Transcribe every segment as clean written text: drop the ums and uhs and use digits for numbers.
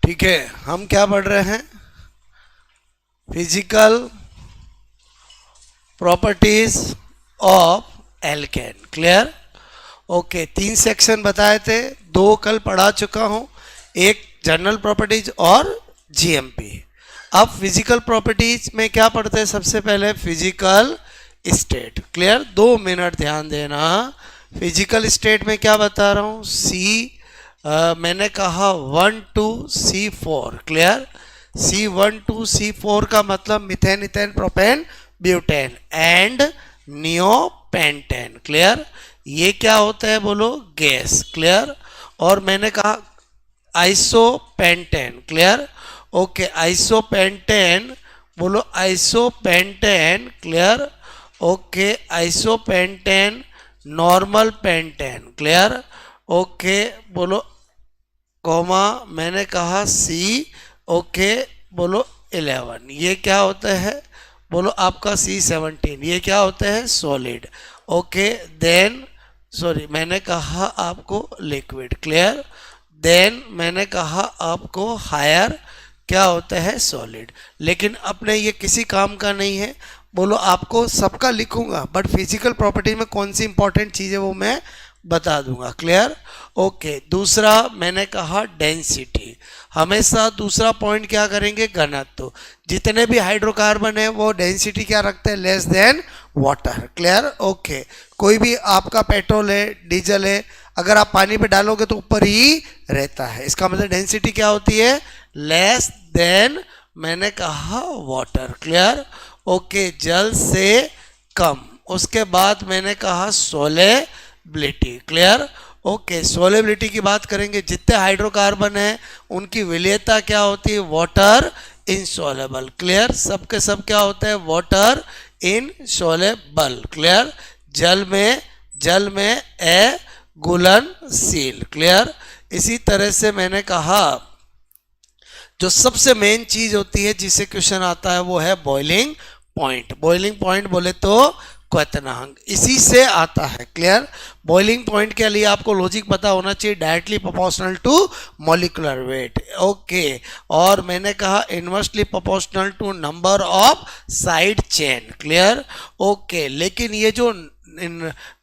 ठीक है, हम क्या पढ़ रहे हैं? Physical properties of alkene. Clear? Okay, 3 section बताए थे, 2 कल पढ़ा चुका हूं, एक जनरल प्रॉपर्टीज और जीएमपी। अब फिजिकल प्रॉपर्टीज में क्या पढ़ते हैं? सबसे पहले फिजिकल स्टेट। क्लियर? 2 मिनट ध्यान देना। फिजिकल स्टेट में क्या बता रहा हूं? मैंने कहा 1 to C4। Clear? C1 to C4 का मतलब methane, ethane, propane, butane and neopentane. Clear? ये क्या होता है बोलो? गैस। क्लियर? और मैंने कहा आइसोपेंटेन। क्लियर? ओके, आइसोपेंटेन बोलो, isopentane. Clear? Okay, isopentane, normal pentane. Clear? Okay बोलो, कॉमा मैंने कहा C। ओके बोलो 11। ये क्या होता है बोलो? आपका C17। ये क्या होता है? सॉलिड। ओके, देन सॉरी मैंने कहा आपको लिक्विड। क्लियर? देन मैंने कहा आपको हायर क्या होता है? सॉलिड। लेकिन अपने ये किसी काम का नहीं है, बोलो आपको सबका लिखूंगा, बट फिजिकल प्रॉपर्टी में कौन सी इंपॉर्टेंट चीज़ है वो मैं बता दूंगा। क्लियर? ओके, दूसरा मैंने कहा डेंसिटी। हमेशा दूसरा पॉइंट क्या करेंगे? घनत्व। जितने भी हाइड्रोकार्बन है वो डेंसिटी क्या रखते हैं? Less than water. Clear? Okay, कोई भी आपका पेट्रोल है, डीजल है, अगर आप पानी पे डालोगे तो ऊपर ही रहता है, इसका मतलब डेंसिटी क्या होती है? लेस देन मैंने कहा वाटर। क्लियर? ओके, जल से कम। उसके बाद मैंने कहा सोलेबिलिटी। क्लियर? ओके, सोलेबिलिटी की बात करेंगे, जितने हाइड्रोकार्बन है उनकी विलेयता क्या होती है? Water insoluble. क्लियर? सबके सब क्या होता है? Water insoluble. क्लियर? जल में घुलनशील। क्लियर? इसी तरह से मैंने कहा जो सबसे मेन चीज होती है जिससे क्वेश्चन आता है वो है बॉइलिंग पॉइंट। बॉइलिंग पॉइंट बोले तो क्वथनांक, इसी से आता है। क्लियर? बॉइलिंग पॉइंट के लिए आपको लॉजिक पता होना चाहिए, directly proportional to molecular weight. Okay, और मैंने कहा inversely proportional to number of side chain. Clear? Okay, लेकिन ये जो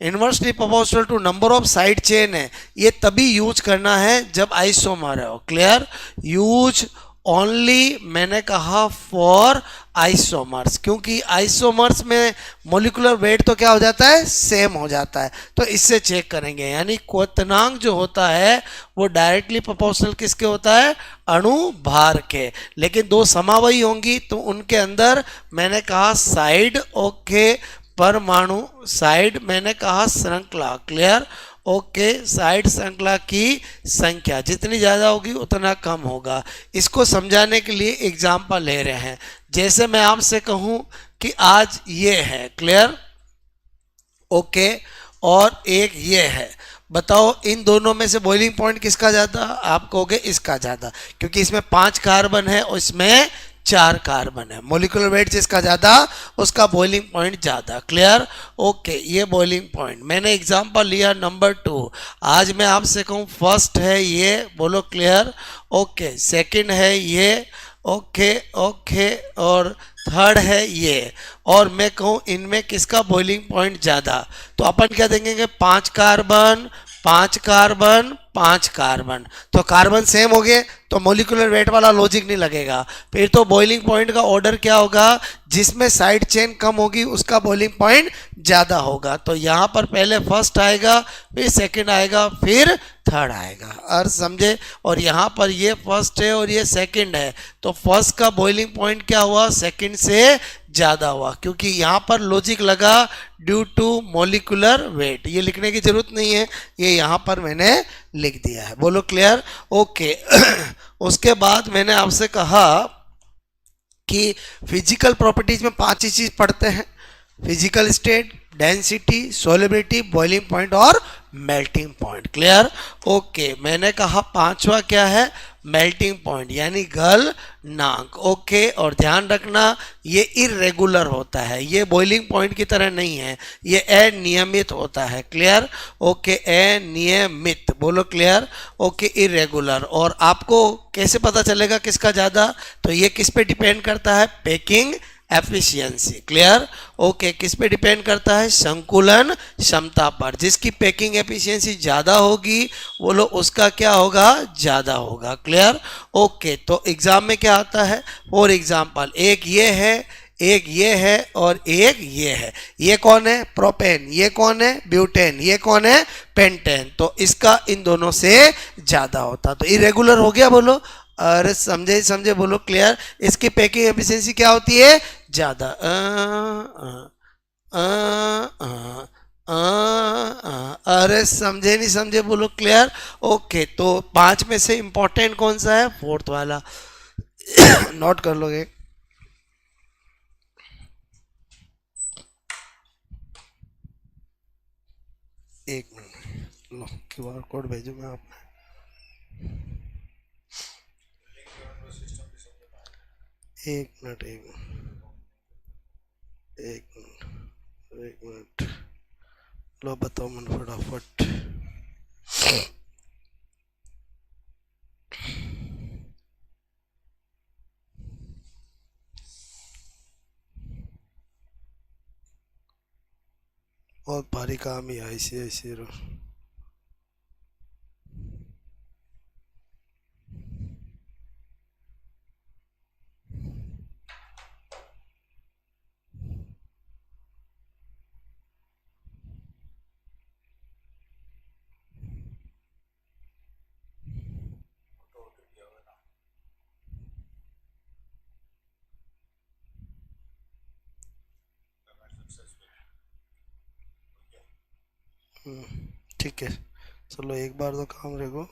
inversely proportional to number of side chain है ये तभी यूज करना है जब आइसोमर है। क्लियर? यूज ओनली मैंने कहा फॉर आइसोमर्स, क्योंकि आइसोमर्स में मोलिकुलर वेट तो क्या हो जाता है? सेम हो जाता है, तो इससे चेक करेंगे। यानी क्वथनांक जो होता है वो डायरेक्टली प्रोपोर्शनल किसके होता है? अणु भार के। लेकिन 2 समावयी होंगी तो उनके अंदर मैंने कहा साइड, ओके, परमाणु साइड, मैंने कहा श्रृंखला। क्लियर? ओके, साइड श्रृंखला की संख्या जितनी ज़्यादा होगी उतना कम होगा। इसको समझाने के लिए एग्जाम्पल ले रहे हैं। जैसे मैं आपसे कहूँ कि आज ये है। क्लियर? ओके, और एक ये है, बताओ इन दोनों में से बॉइलिंग पॉइंट किसका ज़्यादा? आप कहोगे इसका ज़्यादा, क्योंकि इसमें 5 कार्बन है और इसमें 4 कार्बन है। मोलिकुलर वेट जिसका ज़्यादा उसका बॉइलिंग पॉइंट ज़्यादा। क्लियर? ओके, ये बॉइलिंग पॉइंट मैंने एग्जांपल लिया नंबर 2। आज मैं आपसे कहूँ फर्स्ट है ये, बोलो क्लियर? ओके, सेकंड है ये, ओके ओके, और थर्ड है ये, और मैं कहूँ इनमें किसका बॉइलिंग पॉइंट ज़्यादा, तो अपन क्या देंगे? 5 कार्बन 5 कार्बन 5 कार्बन, तो कार्बन सेम हो गए तो मोलिकुलर वेट वाला लॉजिक नहीं लगेगा। फिर तो बॉइलिंग पॉइंट का ऑर्डर क्या होगा? जिसमें साइड चेन कम होगी उसका बॉइलिंग पॉइंट ज़्यादा होगा। तो यहाँ पर पहले फर्स्ट आएगा, फिर सेकंड आएगा, फिर थर्ड आएगा। और समझे? और यहाँ पर ये फर्स्ट है और ये सेकंड है, तो फर्स्ट का बॉइलिंग पॉइंट क्या हुआ? सेकंड से ज़्यादा हुआ, क्योंकि यहाँ पर लॉजिक लगा ड्यू टू मोलिकुलर वेट। ये लिखने की जरूरत नहीं है, ये यहाँ पर मैंने लिख दिया है। बोलो क्लियर? ओके। उसके बाद मैंने आपसे कहा कि फिजिकल प्रॉपर्टीज में 5 ही चीज पढ़ते हैं: physical state, density, solubility, boiling point और मेल्टिंग पॉइंट। क्लियर? ओके, मैंने कहा 5वां क्या है? मेल्टिंग पॉइंट यानी गलनांक। ओके, और ध्यान रखना ये इरेगुलर होता है, ये बॉइलिंग पॉइंट की तरह नहीं है, ये अनियमित होता है। क्लियर? ओके, अनियमित बोलो। क्लियर? Okay, irregular. और आपको कैसे पता चलेगा किसका ज्यादा? तो ये किस पे डिपेंड करता है? Packing efficiency. क्लियर? ओके, किस पे डिपेंड करता है? संकुलन क्षमता पर। जिसकी पैकिंग एफिशिएंसी ज्यादा होगी बोलो उसका क्या होगा? ज्यादा होगा। क्लियर? ओके, तो एग्जाम में क्या आता है? फॉर एग्जाम्पल, एक ये है, एक ये है और एक ये है। ये कौन है? प्रोपेन। ये कौन है? ब्यूटेन। ये कौन है? पेंटेन। तो इसका इन दोनों से ज्यादा होता, तो इरेगुलर हो गया बोलो। अरे समझे समझे बोलो। क्लियर? इसकी पैकिंग एफिशिएंसी क्या होती है? ज्यादा। अरे समझे नहीं समझे बोलो। क्लियर? ओके, तो 5 में से इंपॉर्टेंट कौन सा है? फोर्थ वाला। नोट कर लोगे। एक मिनट, लो QR कोड भेजो मैं आपने। एक मिनट, एक मिनट, एक मिनट, एक मिनट। लो बताओ मैंने फटाफट। बहुत भारी काम ही ICICI। ठीक है, चलो एक बार तो काम रहेगो।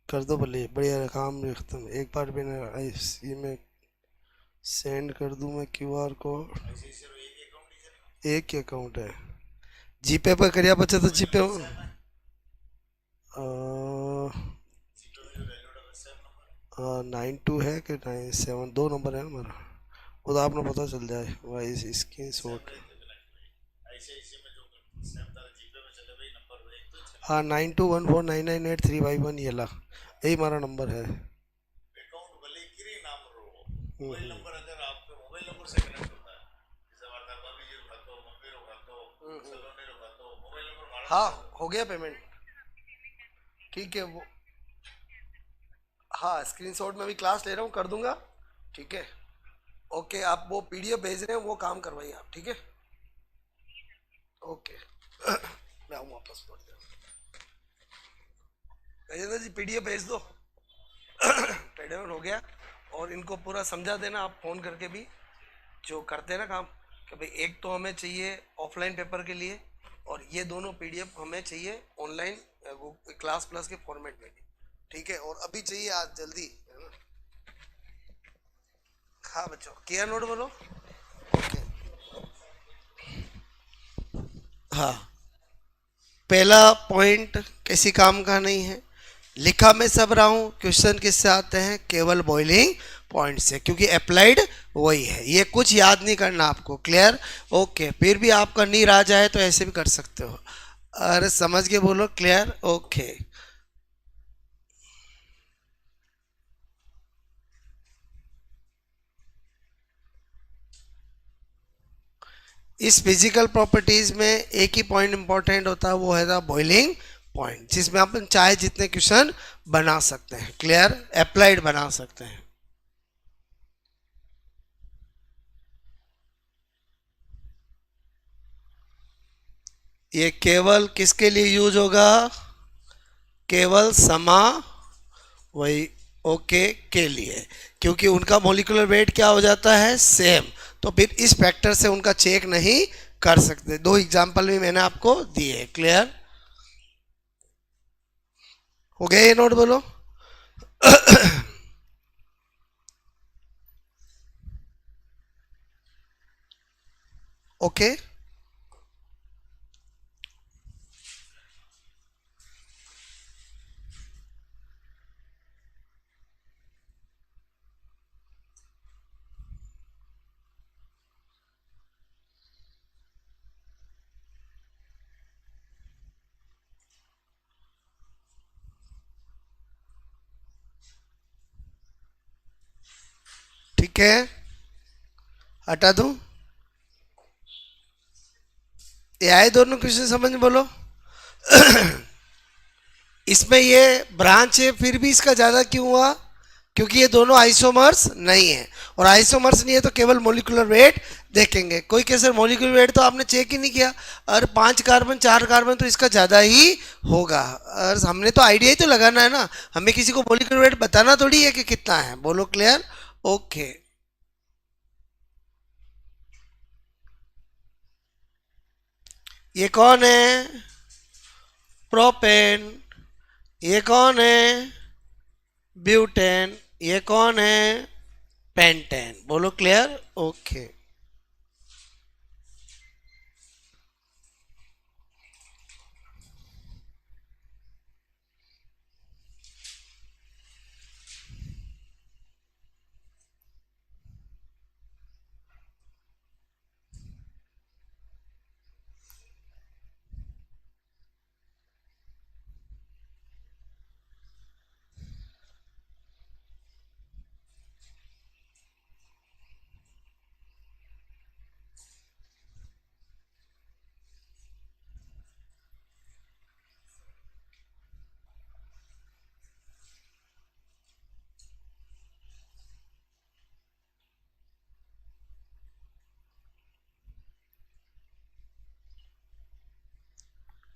कर दो भले, बढ़िया काम खत्म। एक बार मैंने IC में सेंड कर दूं मैं QR कोड। एक ही अकाउंट है। जीपे पर करिया बच्चा तो जीपे 92 है कि 97, 2 नंबर है हमारा। वो तो आपने पता चल जाए भाई स्क्रीन शॉट। हाँ, 9214998351 ये ला, यही हमारा नंबर है। हाँ, हो गया पेमेंट। ठीक है वो, हाँ स्क्रीनशॉट में अभी क्लास ले रहा हूँ, कर दूंगा। ठीक है। ओके, आप वो PDF भेज रहे हैं वो काम करवाइए आप। ठीक है। ओके। मैं आऊँ वापस थोड़ी देर। गजेंद्र जी PDF भेज दो। पेमेंट हो गया। और इनको पूरा समझा देना आप फोन करके भी, जो करते हैं ना काम, कि भाई एक तो हमें चाहिए ऑफलाइन पेपर के लिए, और ये दोनों PDF हमें चाहिए ऑनलाइन क्लास प्लस के फॉर्मेट में भी। ठीक है, और अभी चाहिए आज जल्दी, है ना? हाँ बच्चों, किया नोट बोलो। ओके। हाँ, पहला पॉइंट किसी काम का नहीं है। लिखा मैं सब रहा हूं, क्वेश्चन किससे आते हैं? केवल बॉइलिंग पॉइंट से, क्योंकि अप्लाइड वही है। ये कुछ याद नहीं करना आपको। क्लियर? ओके, फिर भी आपका नीर आ जाए तो ऐसे भी कर सकते हो। अरे समझ के बोलो। क्लियर? ओके। इस फिजिकल प्रॉपर्टीज में एक ही पॉइंट इंपॉर्टेंट होता है, वो है द बॉइलिंग पॉइंट, जिसमें अपन चाहे जितने क्वेश्चन बना सकते हैं। क्लियर? अप्लाइड बना सकते हैं। ये केवल किसके लिए यूज होगा? केवल समा वही ओके के लिए, क्योंकि उनका मोलिकुलर वेट क्या हो जाता है? सेम। तो फिर इस फैक्टर से उनका चेक नहीं कर सकते। 2 एग्जाम्पल भी मैंने आपको दिए। क्लियर? हो गया ये नोट बोलो। ओके। ठीक है, हटा दूं? ये आए दोनों क्वेश्चन समझ में? बोलो। इसमें ये ब्रांच है फिर भी इसका ज्यादा क्यों हुआ? क्योंकि ये दोनों आइसोमर्स नहीं है, और आइसोमर्स नहीं है तो केवल मोलिकुलर वेट देखेंगे। कोई कैसे मोलिकुलर वेट तो आपने चेक ही नहीं किया, और 5 कार्बन 4 कार्बन तो इसका ज्यादा ही होगा। और हमने तो आइडिया ही तो लगाना है ना, हमें किसी को मोलिकुलर वेट बताना थोड़ी है कि कितना है। बोलो क्लियर? ओके। ये कौन है? प्रोपेन। ये कौन है? ब्यूटेन। ये कौन है? पेंटेन। बोलो क्लियर? ओके।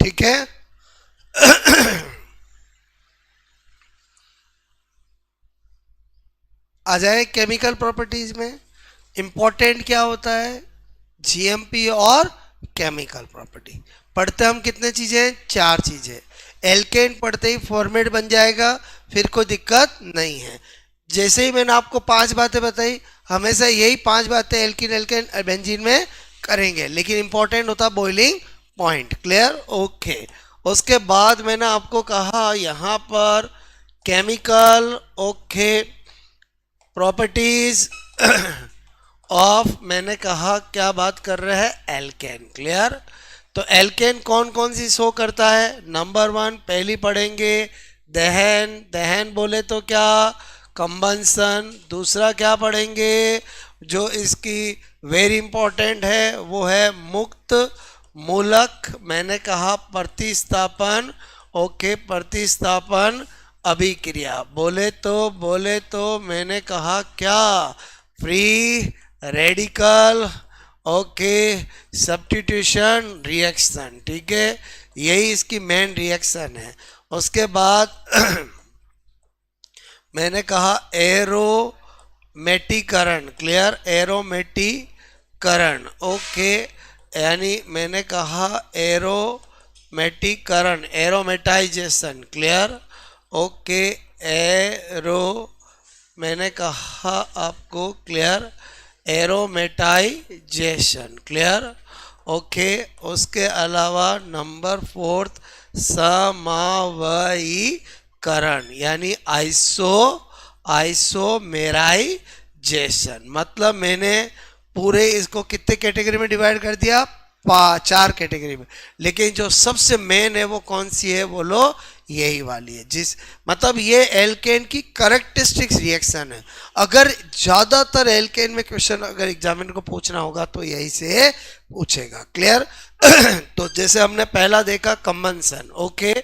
ठीक है। आ जाए केमिकल प्रॉपर्टीज में। इंपॉर्टेंट क्या होता है? जीएमपी और केमिकल प्रॉपर्टी। पढ़ते हम कितने चीजें? 4 चीजें। एल्केन पढ़ते ही फॉर्मेट बन जाएगा, फिर कोई दिक्कत नहीं है। जैसे ही मैंने आपको 5 बातें बताई, हमेशा यही 5 बातें एल्किन एल्केन बेंजीन में करेंगे, लेकिन इंपॉर्टेंट होता बॉइलिंग पॉइंट। क्लियर? ओके। उसके बाद मैंने आपको कहा यहाँ पर केमिकल, ओके, प्रॉपर्टीज ऑफ, मैंने कहा क्या बात कर रहे हैं? एल्केन। क्लियर? तो एल्केन कौन कौन सी शो करता है? नंबर 1 पहली पढ़ेंगे, दहन। दहन बोले तो क्या? कंबंसन। दूसरा क्या पढ़ेंगे जो इसकी वेरी इंपॉर्टेंट है? वो है मुक्त मूलक। मैंने कहा प्रतिस्थापन। ओके, प्रतिस्थापन अभिक्रिया। बोले तो मैंने कहा क्या? Free radical. Okay, substitution reaction. ठीक है, यही इसकी मेन रिएक्शन है। उसके बाद मैंने कहा एरोमेटीकरण। क्लियर? एरोमेटीकरण। ओके, यानी मैंने कहा एरोमेटीकरण, एरोमेटाइजेशन। क्लियर? ओके, मैंने कहा आपको क्लियर, एरोमेटाइजेशन। क्लियर? ओके। उसके अलावा नंबर 4 समावयीकरण, यानी आइसोमेराइजेशन। मतलब मैंने पूरे इसको कितने कैटेगरी में डिवाइड कर दिया? 4 कैटेगरी में। लेकिन जो सबसे मेन है वो कौन सी है? बोलो, यही वाली है। जिस मतलब ये एल्केन की करेक्टरिस्टिक्स रिएक्शन है। अगर ज्यादातर एल्केन में क्वेश्चन अगर एग्जामिनर को पूछना होगा तो यही से पूछेगा। क्लियर? तो जैसे हमने पहला देखा कंबंसन, ओके,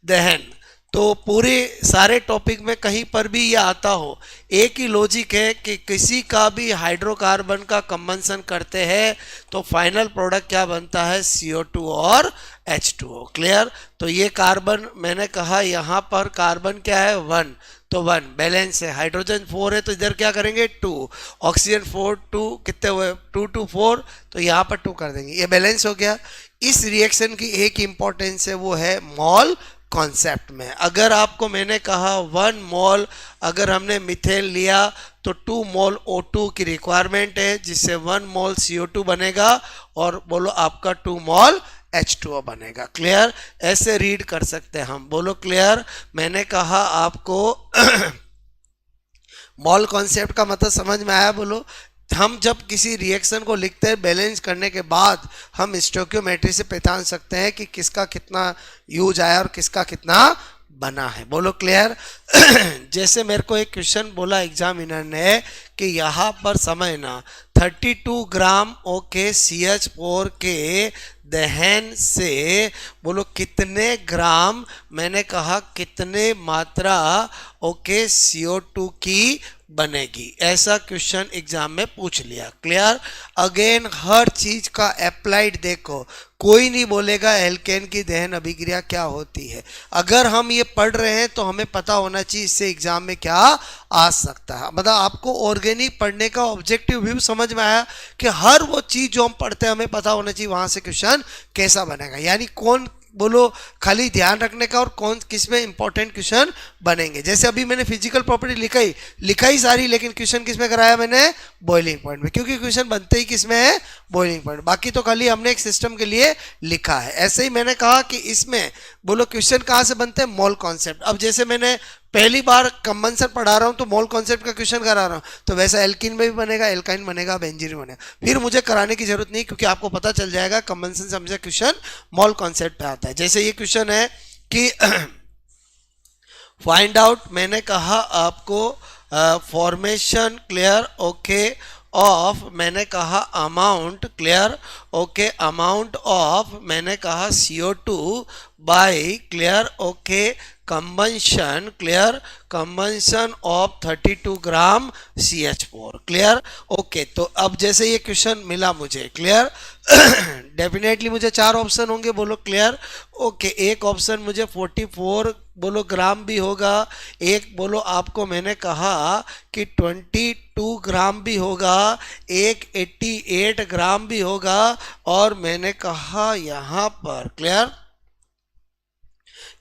दहन। तो पूरे सारे टॉपिक में कहीं पर भी ये आता हो, एक ही लॉजिक है कि किसी का भी हाइड्रोकार्बन का कंबंसन करते हैं तो फाइनल प्रोडक्ट क्या बनता है? CO2 और H2O। क्लियर? तो ये कार्बन, मैंने कहा यहाँ पर कार्बन क्या है? 1, तो 1 बैलेंस है। हाइड्रोजन 4 है तो इधर क्या करेंगे? 2। ऑक्सीजन 4, 2 कितने हुए? 2 2 4, तो यहाँ पर 2 कर देंगे। ये बैलेंस हो गया। इस रिएक्शन की एक इंपॉर्टेंस है, वो है मॉल कॉन्सेप्ट में। अगर आपको मैंने कहा 1 मोल अगर हमने मिथेन लिया तो 2 मोल O2 की रिक्वायरमेंट है, जिससे 1 मोल CO2 बनेगा और बोलो आपका 2 मोल H2O बनेगा। क्लियर? ऐसे रीड कर सकते हैं हम। बोलो क्लियर? मैंने कहा आपको मॉल कॉन्सेप्ट का मतलब समझ में आया? बोलो। हम जब किसी रिएक्शन को लिखते हैं बैलेंस करने के बाद हम स्टोइकियोमेट्री से पहचान सकते हैं कि किसका कितना यूज आया और किसका कितना बना है। बोलो क्लियर। जैसे मेरे को एक क्वेश्चन बोला एग्जामिनर ने कि यहाँ पर समझना 32 ग्राम ओके CH4 के दहन से बोलो कितने ग्राम, मैंने कहा कितने मात्रा ओके CO2 की बनेगी। ऐसा क्वेश्चन एग्जाम में पूछ लिया। क्लियर। अगेन हर चीज का अप्लाइड देखो, कोई नहीं बोलेगा एल्केन की दहन अभिक्रिया क्या होती है। अगर हम ये पढ़ रहे हैं तो हमें पता होना चाहिए इससे एग्जाम में क्या आ सकता है। मतलब आपको ऑर्गेनिक पढ़ने का ऑब्जेक्टिव भी समझ में आया कि हर वो चीज जो हम पढ़ते हैं हमें पता होना चाहिए वहां से क्वेश्चन कैसा बनेगा, यानी कौन बोलो खाली ध्यान रखने का और कौन किस में इंपॉर्टेंट क्वेश्चन बनेंगे। जैसे अभी मैंने फिजिकल प्रॉपर्टी लिखा ही सारी, लेकिन क्वेश्चन किस में कराया मैंने, बॉइलिंग पॉइंट में, क्योंकि क्वेश्चन बनते ही किस में है, बॉइलिंग पॉइंट। बाकी तो खाली हमने एक सिस्टम के लिए लिखा है। ऐसे ही मैंने कहा कि इसमें बोलो क्वेश्चन कहाँ से बनते हैं, मोल कॉन्सेप्ट। अब जैसे मैंने पहली बार कंबंसन पढ़ा रहा हूं तो मोल कॉन्सेप्ट का क्वेश्चन करा रहा हूं, तो वैसा एल्किन में भी बनेगा, एल्काइन बनेगा, बेंजीन बनेगा। फिर मुझे कराने की जरूरत नहीं, क्योंकि आपको पता चल जाएगा कंबंसन से हमेशा क्वेश्चन मोल कॉन्सेप्ट पे आता है। जैसे ये क्वेश्चन है कि फाइंड आउट, मैंने कहा आपको फॉर्मेशन क्लियर ओके ऑफ, मैंने कहा amount clear okay, amount of मैंने कहा CO2 by clear okay combustion clear, combustion of 32 gram CH4 clear okay. तो अब जैसे ये क्वेश्चन मिला मुझे क्लियर, डेफिनेटली मुझे 4 ऑप्शन होंगे, बोलो क्लियर ओके। एक ऑप्शन मुझे 44 बोलो ग्राम भी होगा, एक बोलो आपको मैंने कहा कि 22 ग्राम भी होगा, एक 88 ग्राम भी होगा, और मैंने कहा यहाँ पर क्लियर,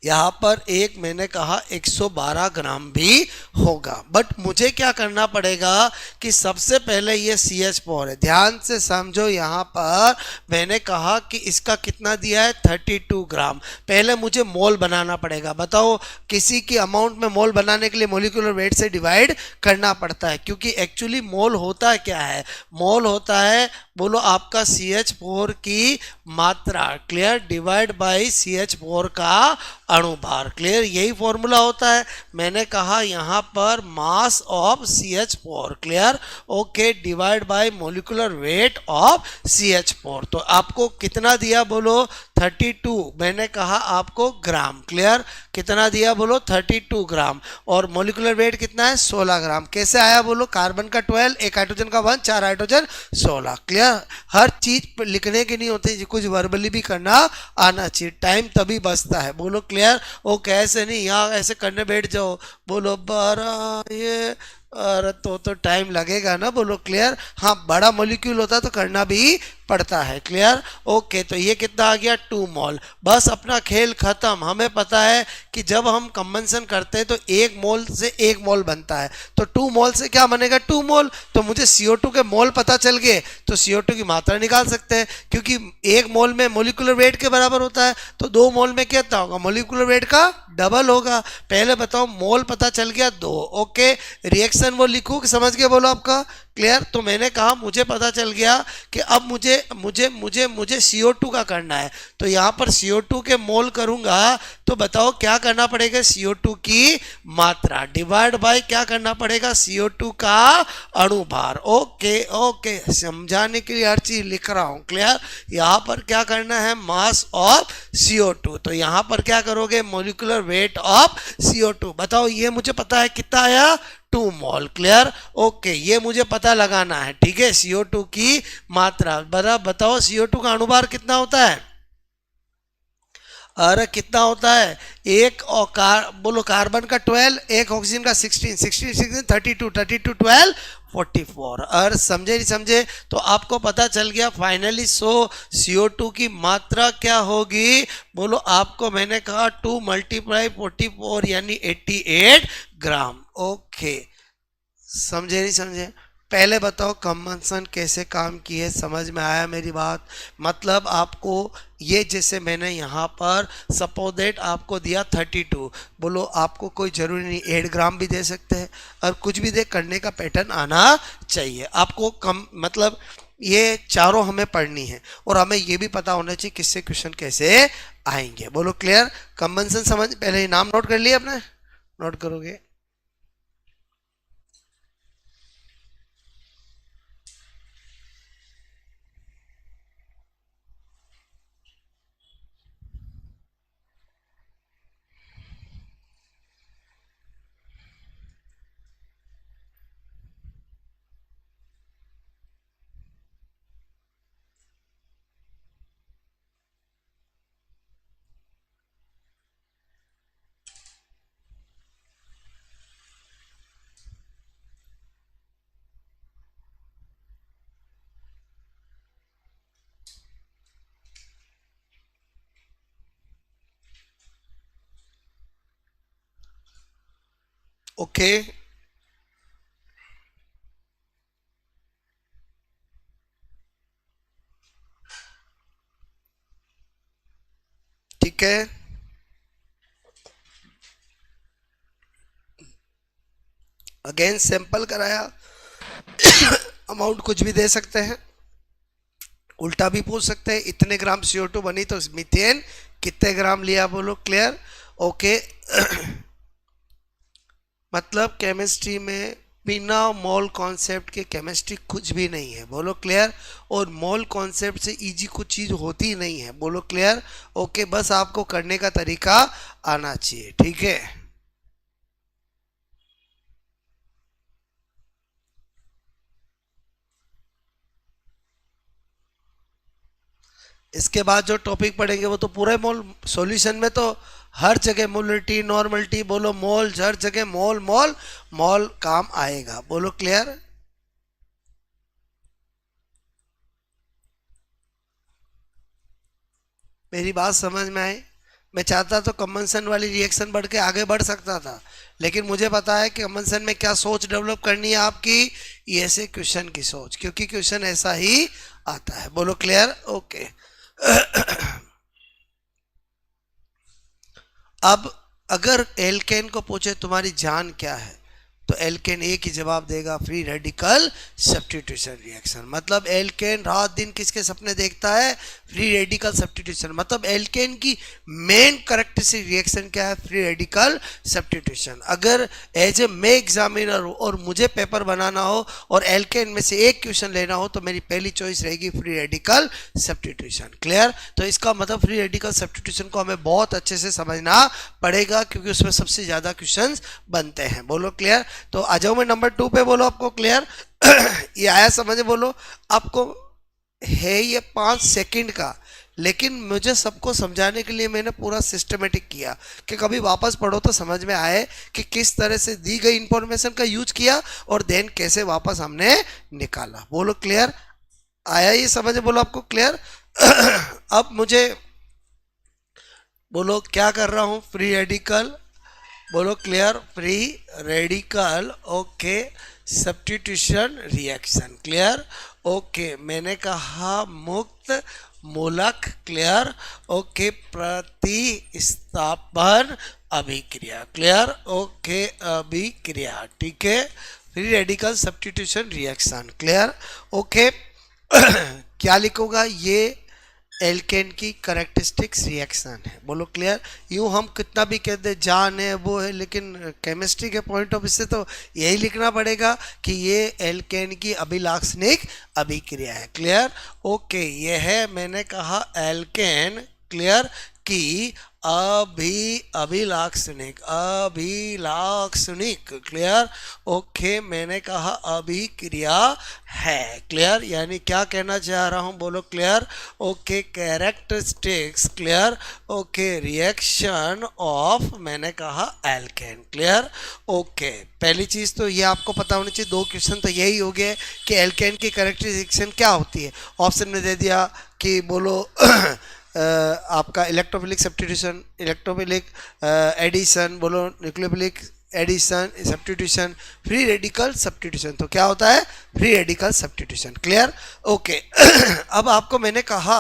यहाँ पर एक मैंने कहा 112 ग्राम भी होगा। बट मुझे क्या करना पड़ेगा कि सबसे पहले ये CH4 है, ध्यान से समझो। यहाँ पर मैंने कहा कि इसका कितना दिया है 32 ग्राम। पहले मुझे मोल बनाना पड़ेगा। बताओ किसी की अमाउंट में मोल बनाने के लिए मोलिकुलर वेट से डिवाइड करना पड़ता है, क्योंकि एक्चुअली मोल होता है क्या है, मोल होता है बोलो आपका CH4 की मात्रा क्लियर डिवाइड बाय CH4 का अणुभार क्लियर, यही फॉर्मूला होता है। मैंने कहा यहाँ पर mass of CH4 clear okay divide by molecular weight of CH4। तो आपको कितना दिया बोलो 32, मैंने कहा आपको ग्राम क्लियर, कितना दिया बोलो 32 ग्राम, और मोलिकुलर वेट कितना है 16 ग्राम। कैसे आया बोलो, कार्बन का 12, एक हाइड्रोजन का 1, 4 हाइड्रोजन 16 क्लियर। हर चीज लिखने की नहीं होती, कुछ वर्बली भी करना आना चाहिए, टाइम तभी बचता है। बोलो क्लियर ओ, कैसे नहीं यहाँ ऐसे करने बैठ जाओ, बोलो 12 ये, अरे तो टाइम लगेगा ना, बोलो क्लियर। हाँ बड़ा मॉलिक्यूल होता तो करना भी पड़ता है क्लियर ओके। तो ये कितना आ गया 2 मोल, बस अपना खेल खत्म। हमें पता है कि जब हम कंबंसन करते हैं तो 1 मोल से 1 मोल बनता है, तो 2 मोल से क्या बनेगा 2 मोल। तो मुझे CO2 के मोल पता चल गए तो CO2 की मात्रा निकाल सकते हैं, क्योंकि 1 मोल में मोलिकुलर वेट के बराबर होता है, तो 2 मोल में कितना होगा, मोलिकुलर वेट का डबल होगा। पहले बताओ मोल पता चल गया 2 ओके, रिएक्शन वो लिखूं कि समझ गए बोलो आपका क्लियर। तो मैंने कहा मुझे पता चल गया कि अब मुझे मुझे मुझे मुझे CO2 का करना है, तो यहाँ पर CO2 के मोल करूंगा तो बताओ क्या करना पड़ेगा, CO2 की मात्रा डिवाइड बाय क्या करना पड़ेगा, CO2 का अणुभार ओके ओके। समझाने के लिए हर चीज लिख रहा हूँ क्लियर। यहाँ पर क्या करना है, मास ऑफ CO2, तो यहाँ पर क्या करोगे, मोलिकुलर वेट ऑफ CO2। बताओ ये मुझे पता है कितना आया 2 मोल क्लियर ओके, ये मुझे पता लगाना है ठीक है। CO2 की मात्रा बताओ CO2 का अणुभार कितना होता है, अरे कितना होता है, एक और बोलो कार्बन का 12, एक ऑक्सीजन का 16, 16 16 32, 32 12 44। और समझे नहीं समझे, तो आपको पता चल गया फाइनली। सो CO2 की मात्रा क्या होगी, बोलो आपको मैंने कहा 2 × 44 यानी 88 ग्राम ओके। समझे नहीं समझे, पहले बताओ कंबंसन कैसे काम की है, समझ में आया मेरी बात। मतलब आपको ये जैसे मैंने यहाँ पर सपोज दैट आपको दिया 32, बोलो आपको कोई जरूरी नहीं 8 ग्राम भी दे सकते हैं, और कुछ भी दे, करने का पैटर्न आना चाहिए आपको। कम मतलब ये चारों हमें पढ़नी है और हमें ये भी पता होना चाहिए किससे क्वेश्चन कैसे आएंगे। बोलो क्लियर। कॉमन सेंस समझ, पहले ये नाम नोट कर लिया आपने, नोट करोगे। ओके ठीक है। अगेन सैंपल कराया। अमाउंट कुछ भी दे सकते हैं, उल्टा भी पूछ सकते हैं। इतने ग्राम CO2 बनी तो मीथेन कितने ग्राम लिया, बोलो क्लियर। ओके मतलब केमिस्ट्री में बिना मोल कॉन्सेप्ट के केमिस्ट्री कुछ भी नहीं है, बोलो क्लियर। और मोल कॉन्सेप्ट से इजी कुछ चीज होती नहीं है, बोलो क्लियर। ओके बस आपको करने का तरीका आना चाहिए, ठीक है। इसके बाद जो टॉपिक पढ़ेंगे वो तो पूरे मोल, सॉल्यूशन में तो हर जगह मोलरिटी नॉर्मलिटी, बोलो मोल, हर जगह मोल मोल मोल काम आएगा, बोलो क्लियर। मेरी बात समझ में आई। मैं चाहता तो कॉमन सेंस वाली रिएक्शन बढ़ के आगे बढ़ सकता था, लेकिन मुझे पता है कि कॉमन सेंस में क्या सोच डेवलप करनी है आपकी, ये से क्वेश्चन की सोच, क्योंकि क्वेश्चन ऐसा ही आता है, बोलो क्लियर। ओके अब अगर एल्केन को पूछे तुम्हारी जान क्या है, तो एल्केन एक ही जवाब देगा, फ्री रेडिकल सब्स्टिट्यूशन रिएक्शन। मतलब एल्केन रात दिन किसके सपने देखता है, फ्री रेडिकल सब्स्टिट्यूशन। मतलब एल्केन की मेन करेक्टरिस्टिक रिएक्शन क्या है, फ्री रेडिकल सब्स्टिट्यूशन। अगर एज ए मैं एग्जामिनर हो और मुझे पेपर बनाना हो और एल्केन में से एक क्वेश्चन लेना हो, तो मेरी पहली चॉइस रहेगी फ्री रेडिकल सब्स्टिट्यूशन, क्लियर। तो इसका मतलब फ्री रेडिकल सब्स्टिट्यूशन को हमें बहुत अच्छे से समझना पड़ेगा, क्योंकि उसमें सबसे ज्यादा क्वेश्चन बनते हैं, बोलो क्लियर। तो आ जाओ मैं नंबर 2 पे, बोलो आपको क्लियर। ये आया समझ, बोलो। आपको है ये 5 सेकंड का, लेकिन मुझे सबको समझाने के लिए मैंने पूरा सिस्टमेटिक किया कि कभी वापस पढ़ो तो समझ में आए कि किस तरह से दी गई इंफॉर्मेशन का यूज किया और देन कैसे वापस हमने निकाला, बोलो क्लियर। आया ये समझ, बोलो आपको क्लियर। अब मुझे बोलो क्या कर रहा हूं, फ्री रेडिकल, बोलो clear, free radical okay substitution reaction, clear. Okay मैंने कहा मुक्त मूलक, क्लियर। ओके प्रतिस्थापन अभिक्रिया, क्लियर। ओके अभिक्रिया, ठीक है। Free radical substitution reaction, clear. Okay क्या लिखूंगा, ये एल्केन की करेक्टरिस्टिक्स रिएक्शन है, बोलो क्लियर। यूं हम कितना भी कहते जान है वो है, लेकिन केमिस्ट्री के पॉइंट ऑफ व्यू से तो यही लिखना पड़ेगा कि ये एल्केन की अभिलाक्षणिक अभिक्रिया है, क्लियर। ओके ये है, मैंने कहा एल्केन, क्लियर, की अभिलाक्षणिक क्लियर। ओके मैंने कहा अभिक्रिया है, क्लियर। यानी क्या कहना चाह रहा हूं, बोलो clear. Okay characteristics, clear. Okay reaction of, मैंने कहा एल्केन, क्लियर। ओके पहली चीज तो ये आपको पता होनी चाहिए, 2 क्वेश्चन तो यही हो गए कि एल्केन की करेक्टरिस्टिक्स क्या होती है। ऑप्शन में दे दिया कि बोलो आपका इलेक्ट्रोफिलिक सब्स्टिट्यूशन, इलेक्ट्रोफिलिक एडिशन, बोलो nucleophilic addition, substitution, free radical substitution. तो क्या होता है, free radical substitution, clear. Okay अब आपको मैंने कहा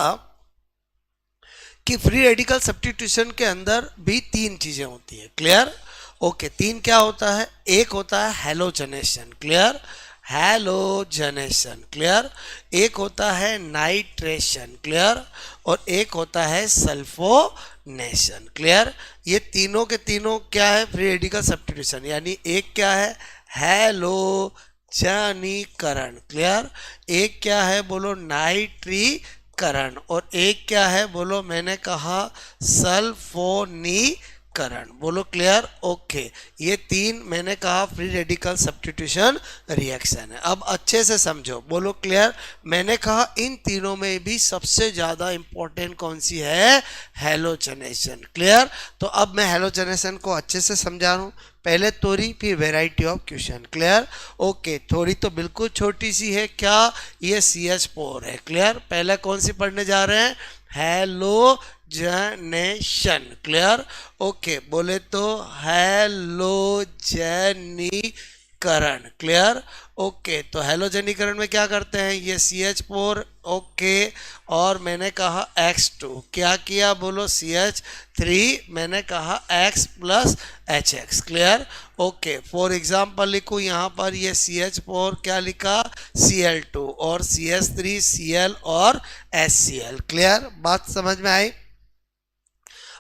कि फ्री रेडिकल सब्स्टिट्यूशन के अंदर भी 3 चीजें होती है, क्लियर। ओके 3 क्या होता है, एक होता है हैलोजनेशन, क्लियर। Halogenation, clear. एक होता है नाइट्रेशन, क्लियर, और एक होता है सल्फोनेशन, क्लियर। ये तीनों के तीनों क्या है, फ्री रेडिकल सब्स्टिट्यूशन, यानी एक क्या है हैलोजनीकरण, क्लियर। एक क्या है बोलो नाइट्रीकरण, और एक क्या है बोलो मैंने कहा सल्फोनीकरण, बोलो क्लियर। ओके, ये तीन मैंने कहा फ्री रेडिकल सब्स्टिट्यूशन रिएक्शन है। अब अच्छे से समझो, बोलो क्लियर। मैंने कहा इन तीनों में भी सबसे ज्यादा इंपॉर्टेंट कौन सी है, हैलोजनेशन, क्लियर। तो अब मैं हैलोजनेशन को अच्छे से समझा रहा हूं, पहले थ्योरी फिर variety of question, clear. Okay, theory तो बिल्कुल छोटी सी है, क्या, ये CH4 है, क्लियर। पहले कौन सी पढ़ने जा रहे हैं, हैलोजनेशन, क्लियर। ओके, बोले तो हैलोजनीकरण, क्लियर। ओके, तो हैलोजनीकरण में क्या करते हैं, ये CH4, ओके, और मैंने कहा X2, क्या किया बोलो CH3, मैंने कहा X plus HX, clear. Okay, for example लिखूँ यहाँ पर, ये CH4 क्या लिखा Cl2 और CH3 Cl और HCl, क्लियर। बात समझ में आई।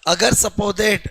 अगर सपोजेट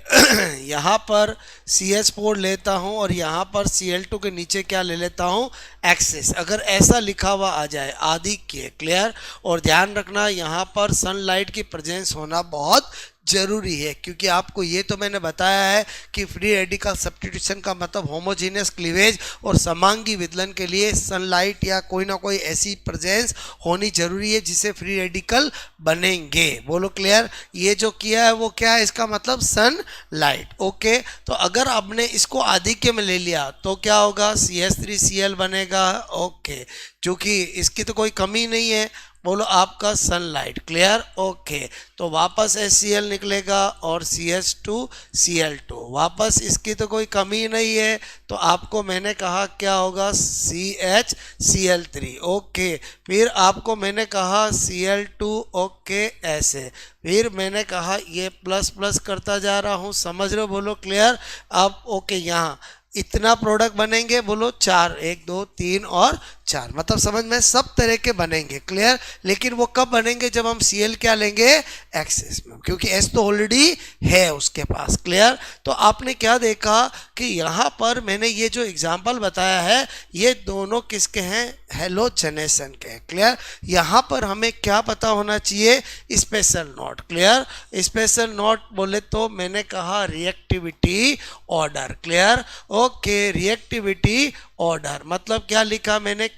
यहाँ पर CH4 लेता हूँ और यहाँ पर Cl2 के नीचे क्या ले लेता हूँ एक्सिस, अगर ऐसा लिखा हुआ आ जाए आदि के, क्लियर। और ध्यान रखना यहाँ पर सनलाइट की प्रेजेंस होना बहुत जरूरी है, क्योंकि आपको ये तो मैंने बताया है कि फ्री रेडिकल सब्स्टिट्यूशन का मतलब होमोजीनियस क्लीवेज और समांगी विदलन के लिए सनलाइट या कोई ना कोई ऐसी प्रेजेंस होनी जरूरी है जिससे फ्री रेडिकल बनेंगे, बोलो क्लियर। ये जो किया है वो क्या है, इसका मतलब सनलाइट, ओके। तो अगर आपने इसको आधिक्य में ले लिया तो क्या होगा, CH3Cl बनेगा, ओके, क्योंकि इसकी तो कोई कमी नहीं है, बोलो आपका सनलाइट, क्लियर। ओके, तो वापस HCl निकलेगा और CH2Cl2, वापस इसकी तो कोई कमी नहीं है, तो आपको मैंने कहा क्या होगा CHCl3, ओके। फिर आपको मैंने कहा Cl2, ओके, ऐसे, फिर मैंने कहा ये प्लस प्लस करता जा रहा हूँ, समझ रहे हो, बोलो क्लियर। अब ओके, यहाँ इतना प्रोडक्ट बनेंगे, बोलो 4, 1 2 3 और 4, मतलब समझ में सब तरह के बनेंगे, क्लियर। लेकिन वो कब बनेंगे, जब हम Cl क्या लेंगे एक्सेस में, क्योंकि S तो ऑलरेडी है उसके पास, क्लियर। तो आपने क्या देखा कि यहाँ पर मैंने ये जो एग्जाम्पल बताया है ये दोनों किसके हैं, हैलोजनेशन के हैं, क्लियर। यहाँ पर हमें क्या पता होना चाहिए, special note, clear. Special note बोले तो मैंने कहा reactivity order, clear. Okay, reactivity order मतलब क्या लिखा मैंने,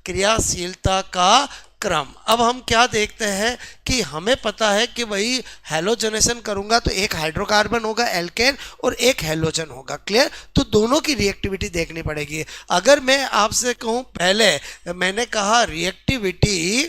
क्रियाशीलता का क्रम। अब हम क्या देखते हैं कि हमें पता है कि भाई हैलोजनेशन करूंगा तो एक हाइड्रोकार्बन होगा एल्केन और एक हैलोजन होगा, क्लियर। तो दोनों की रिएक्टिविटी देखनी पड़ेगी। अगर मैं आपसे कहूं, पहले मैंने कहा रिएक्टिविटी,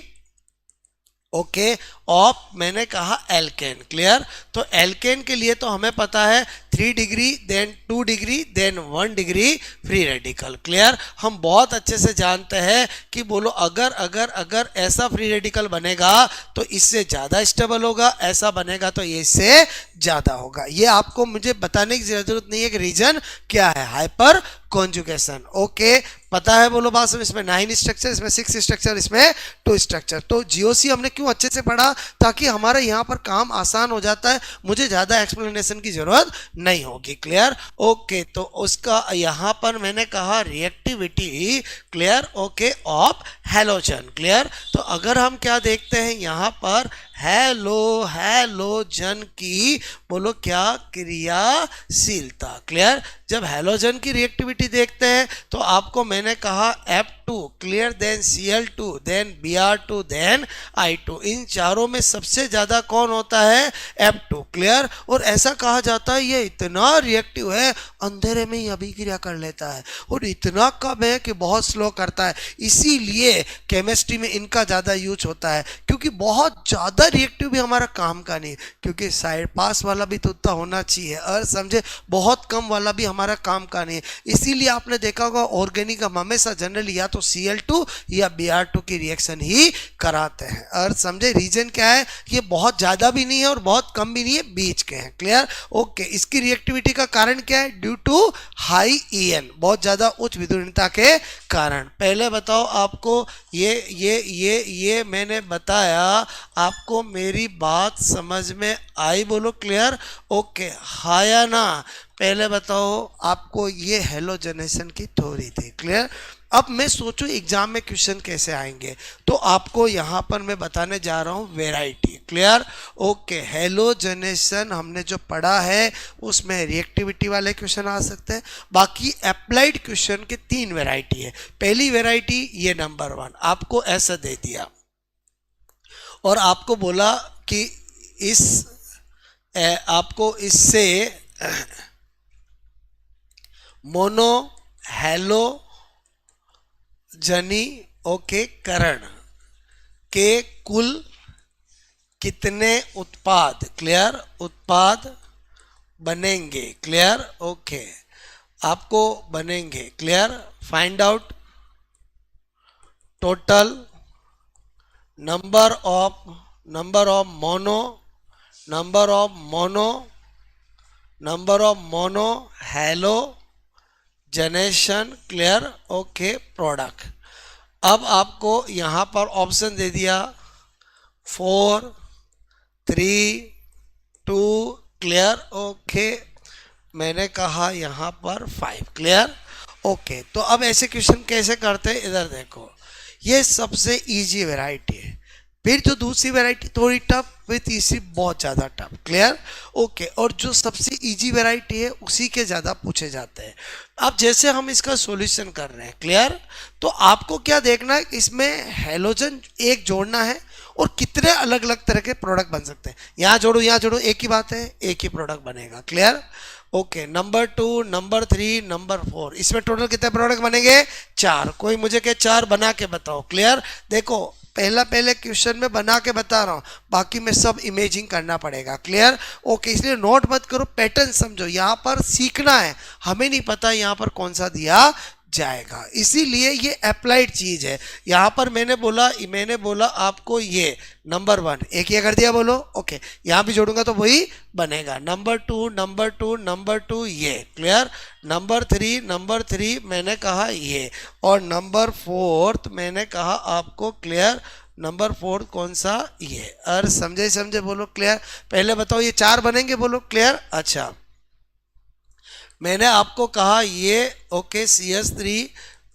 ओके, ऑफ मैंने कहा एल्केन, क्लियर। तो एल्केन के लिए तो हमें पता है 3 degree, then 2 degree, then 1 degree free radical, clear. हम बहुत अच्छे से जानते हैं कि बोलो अगर अगर अगर ऐसा फ्री रेडिकल बनेगा तो इससे ज़्यादा स्टेबल होगा, ऐसा बनेगा तो ये इससे ज़्यादा होगा। ये आपको मुझे बताने की जरूरत नहीं है कि रीजन क्या है, हाइपर कॉन्जुगेशन, ओके, पता है, बोलो बात समझ। इसमें 9 स्ट्रक्चर, इसमें 6 स्ट्रक्चर, इसमें 2 स्ट्रक्चर। तो जीओसी हमने क्यों अच्छे से पढ़ा, ताकि हमारा यहाँ पर काम आसान हो जाता है, मुझे ज़्यादा एक्सप्लेनेशन की जरूरत नहीं होगी, क्लियर। ओके, तो उसका यहाँ पर मैंने कहा reactivity, clear, okay, of halogen, clear. तो अगर हम क्या देखते हैं यहाँ पर हैलोजन की, बोलो क्या, क्रियाशीलता, क्लियर। जब हैलोजन की रिएक्टिविटी देखते हैं तो आपको मैंने कहा F2, clear, then Cl2, then Br2, then I2, इन चारों में सबसे ज्यादा कौन होता है, F2, क्लियर। और ऐसा कहा जाता है ये इतना रिएक्टिव है, अंधेरे में ही अभिक्रिया कर लेता है, और इतना कम है कि बहुत स्लो करता है, इसीलिए केमिस्ट्री में इनका ज्यादा यूज होता है, क्योंकि बहुत ज्यादा रिएक्टिव भी हमारा काम का नहीं, क्योंकि साइड पास वाला भी तो उतना होना चाहिए, और समझे, बहुत कम वाला भी हमारा काम का नहीं है। इसीलिए आपने देखा होगा ऑर्गेनिक हम हमेशा जनरली या तो तो Cl2 या Br2 की रिएक्शन ही कराते हैं। और समझे रीजन क्या है, ये बहुत ज्यादा भी नहीं है और बहुत कम भी नहीं है, बीच के हैं। क्लियर? ओके, इसकी रिएक्टिविटी का कारण क्या है? ड्यू टू हाई En, बहुत ज्यादा उच्च विद्युतीयता के कारण। पहले बताओ आपको ये मैंने बताया, आपको मेरी बात समझ में आई? बोलो क्लियर? ओके, हाँ या ना? पहले बताओ आपको ये हेलोजनेशन की थ्योरी थी। क्लियर? अब मैं सोचूं एग्जाम में क्वेश्चन कैसे आएंगे, तो आपको यहां पर मैं बताने जा रहा हूं वेराइटी। क्लियर? ओके, हेलोजनेशन हमने जो पढ़ा है उसमें रिएक्टिविटी वाले क्वेश्चन आ सकते हैं। बाकी अप्लाइड क्वेश्चन के 3 वेराइटी है। पहली वेराइटी ये नंबर 1 आपको ऐसा दे दिया और आपको बोला कि आपको इससे मोनो हेलो जनी ओके करण के कुल कितने उत्पाद, क्लियर, उत्पाद बनेंगे। क्लियर? ओके, आपको बनेंगे। Clear? Find out total number of mono hello generation. Clear? Okay, product. अब आपको यहां पर ऑप्शन दे दिया 4, 3, 2। क्लियर? ओके, मैंने कहा यहां पर 5। क्लियर? ओके, तो अब ऐसे क्वेश्चन कैसे करते हैं, इधर देखो, ये सबसे इजी वैरायटी है। फिर जो दूसरी वैरायटी थोड़ी टफ, फिर तीसरी बहुत ज़्यादा टफ। क्लियर? ओके, और जो सबसे इजी वैरायटी है उसी के ज़्यादा पूछे जाते हैं। अब जैसे हम इसका सॉल्यूशन कर रहे हैं, क्लियर, तो आपको क्या देखना है, इसमें हेलोजन एक जोड़ना है और कितने अलग अलग तरह के प्रोडक्ट बन सकते हैं। यहाँ जोड़ो यहाँ जोड़ो, एक ही बात है, एक ही प्रोडक्ट बनेगा। Clear? Okay, number 2, number 3, number 4, इसमें टोटल कितने प्रोडक्ट बनेंगे? 4। कोई मुझे क्या 4 बना के बताओ। क्लियर? देखो, पहले क्वेश्चन में बना के बता रहा हूं, बाकी में सब इमेजिंग करना पड़ेगा। क्लियर? ओके, इसलिए नोट मत करो, पैटर्न समझो। यहां पर सीखना है, हमें नहीं पता यहां पर कौन सा दिया जाएगा, इसीलिए ये अप्लाइड चीज है। यहां पर मैंने बोला आपको ये नंबर 1 एक ये कर दिया, बोलो ओके, यहां भी जोड़ूंगा तो वही बनेगा। नंबर 2 ये। क्लियर? नंबर 3 मैंने कहा ये, और नंबर 4 मैंने कहा आपको। क्लियर? नंबर 4 कौन सा? ये। और समझे बोलो क्लियर? पहले बताओ ये 4 बनेंगे, बोलो क्लियर? अच्छा, मैंने आपको कहा ये ओके CH3,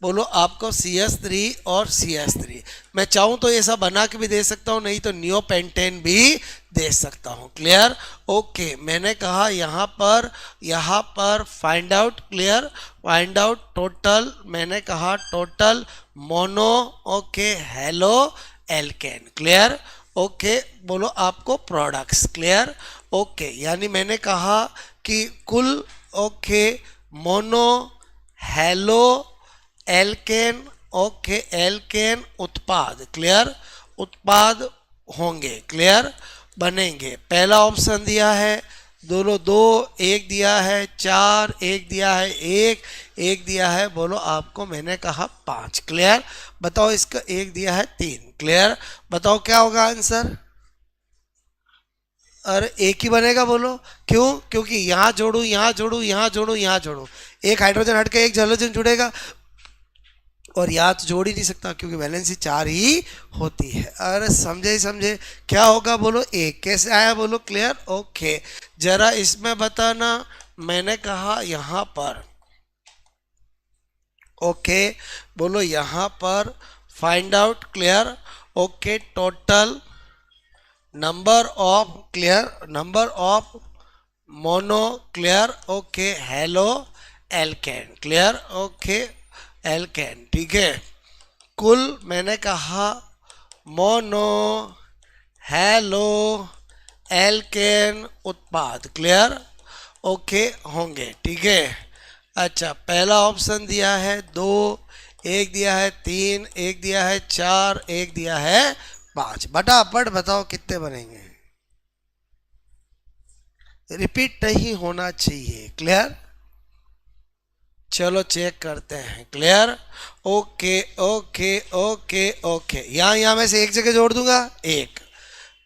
बोलो आपको CH3 और CH3। मैं चाहूं तो ऐसा बना के भी दे सकता हूं, नहीं तो नियोपेंटेन भी दे सकता हूं। क्लियर? ओके, मैंने कहा यहाँ पर find out. Clear? Find out total, मैंने कहा total mono okay halo alkane. Clear? Okay, बोलो आपको प्रोडक्ट्स। क्लियर? ओके, यानी मैंने कहा कि कुल okay mono halo alkane okay alkane उत्पाद। क्लियर? उत्पाद होंगे। क्लियर? बनेंगे। पहला ऑप्शन दिया है दोनों 2, एक दिया है 4, एक दिया है 1, एक दिया है बोलो आपको मैंने कहा 5। क्लियर? बताओ इसका एक दिया है 3। क्लियर? बताओ क्या होगा आंसर? अरे एक ही बनेगा, बोलो क्यों? क्योंकि यहाँ जोड़ू यहाँ जोड़ू यहाँ जोड़ू यहाँ जोड़ू, एक हाइड्रोजन हट के एक हाइड्रोजन जुड़ेगा, और यहाँ तो जोड़ ही नहीं सकता क्योंकि वैलेंसी 4 ही होती है। अरे समझे क्या होगा, बोलो एक। कैसे आया बोलो? क्लियर? ओके, जरा इसमें बताना। मैंने कहा यहाँ पर ओके, बोलो यहाँ पर find out. Clear? Okay, total number of, clear, number of mono, clear, okay halo alkane. Clear? Okay alkane, ठीक है। कुल मैंने कहा मोनो हेलो एल्केन उत्पाद। क्लियर? ओके होंगे, ठीक है। अच्छा, पहला ऑप्शन दिया है 2, एक दिया है 3, एक दिया है 4, एक दिया है 5। फटाफट बताओ कितने बनेंगे? रिपीट नहीं होना चाहिए। क्लियर? चलो चेक करते हैं। Clear? Okay okay okay okay. यहाँ में से एक जगह जोड़ दूंगा, एक,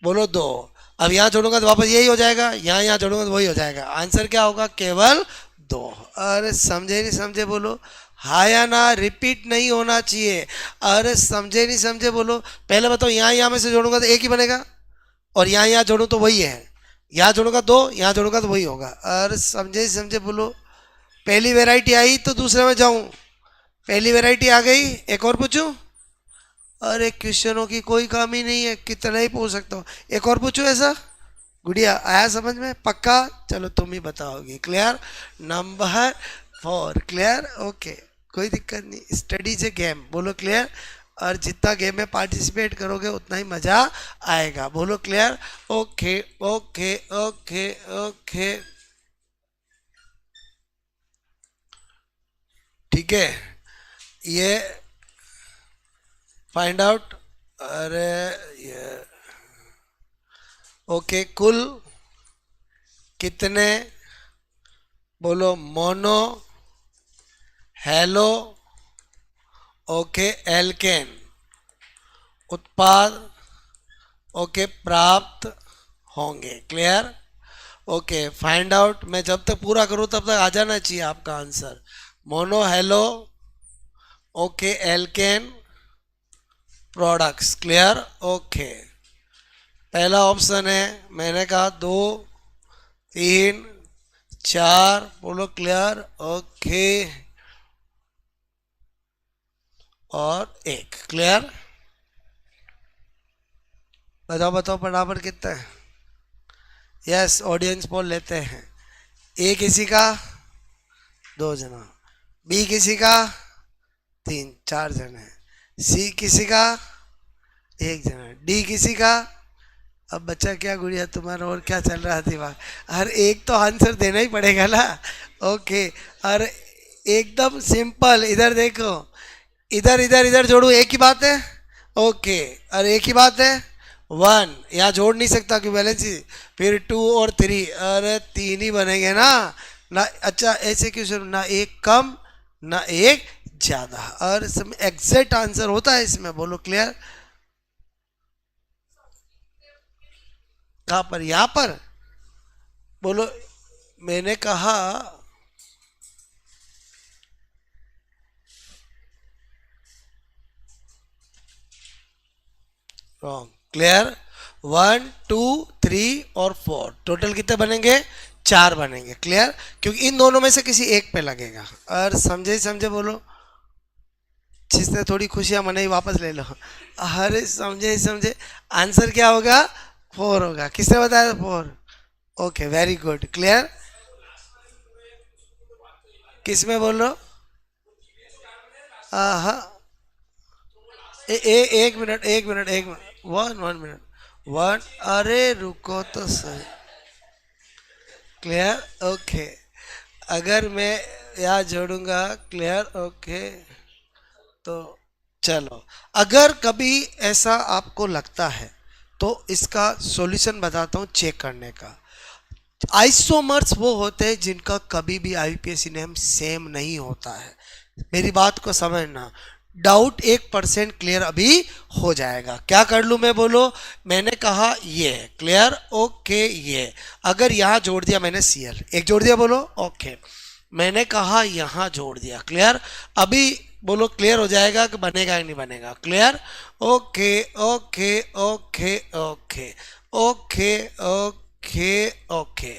बोलो दो। अब यहाँ जोड़ूंगा तो वापस यही हो जाएगा, यहाँ जोड़ूंगा तो वही हो जाएगा। आंसर क्या होगा? केवल दो। अरे समझे नहीं समझे बोलो हाँ या ना, रिपीट नहीं होना चाहिए। अरे समझे नहीं समझे बोलो। पहले बताओ, यहाँ में से जोड़ूंगा तो एक ही बनेगा, और यहाँ जोड़ू तो वही है। यहाँ जोड़ूंगा दो, यहाँ जोड़ूंगा तो वही होगा। अरे समझे समझे बोलो। पहली वैरायटी आई तो दूसरे में जाऊं, पहली वैरायटी आ गई, एक और पूछूं? अरे क्वेश्चनों की कोई कमी नहीं है, कितना ही पूछ सकता हूँ। एक और पूछूं ऐसा? गुड़िया आया समझ में? पक्का? चलो तुम ही बताओगी। क्लियर? नंबर 4। क्लियर? ओके, कोई दिक्कत नहीं। स्टडी इज ए गेम, बोलो क्लियर? और जितना गेम में पार्टिसिपेट करोगे उतना ही मजा आएगा, बोलो clear? Okay okay okay okay, ठीक है। ये फाइंड आउट, अरे ये ओके, कुल कितने, बोलो मोनो हेलो ओके एल्केन उत्पाद ओके प्राप्त होंगे। क्लियर? Okay, find out. मैं जब तक पूरा करूं तब तक आ जाना चाहिए आपका answer. Mono halo okay alkane products. Clear? Okay, पहला ऑप्शन है, मैंने कहा 2 3 4, बोलो क्लियर? ओके, और 1। क्लियर? बताओ बताओ बराबर कितना है? यस, ऑडियंस पोल लेते हैं। ए किसी का? 2 जना। बी किसी का? 3 4 जने। सी किसी का? 1 जना। डी किसी का? अब बच्चा क्या गुड़िया तुम्हारा, और क्या चल रहा थी वहाँ? हर एक तो आंसर देना ही पड़ेगा ना। ओके, और एकदम सिंपल, इधर देखो, इधर इधर इधर जोड़ू, एक ही बात है। ओके, और एक ही बात है 1, यहाँ जोड़ नहीं सकता कि बैलेंस ही। फिर 2 और 3, अरे 3 ही बनेंगे ना। ना अच्छा, ऐसे क्वेश्चन ना एक कम ना एक ज्यादा, और एग्जैक्ट आंसर होता है इसमें, बोलो क्लियर? कहाँ पर? यहाँ पर बोलो। मैंने कहा रॉन्ग। क्लियर? 1 2 3 और 4, टोटल कितने बनेंगे? 4 बनेंगे। क्लियर? क्योंकि इन दोनों में से किसी एक पे लगेगा। और समझे समझे बोलो, जिसने थोड़ी खुशियां मनाई वापस ले लो। अरे समझे समझे, आंसर क्या होगा? 4 होगा। किसने बताया 4? Okay, very good. क्लियर? किस में बोल लो? हाँ, एक मिनट एक मिनट एक मिनट, 1 मिनट 1, अरे रुको तो सही। क्लियर? ओके, अगर मैं यहाँ जोड़ूंगा, क्लियर? ओके, तो चलो, अगर कभी ऐसा आपको लगता है तो इसका सॉल्यूशन बताता हूँ चेक करने का। आइसोमर्स वो होते हैं जिनका कभी भी आईपीएससी नेम सेम नहीं होता है। मेरी बात को समझना, डाउट 1% क्लियर अभी हो जाएगा। क्या कर लूँ मैं, बोलो? मैंने कहा ये, क्लियर? ओके, ये अगर यहाँ जोड़ दिया मैंने सीएल, एक जोड़ दिया, बोलो ओके। मैंने कहा यहाँ जोड़ दिया, क्लियर? अभी बोलो क्लियर हो जाएगा कि बनेगा या नहीं बनेगा? Clear? Okay okay okay okay okay okay okay.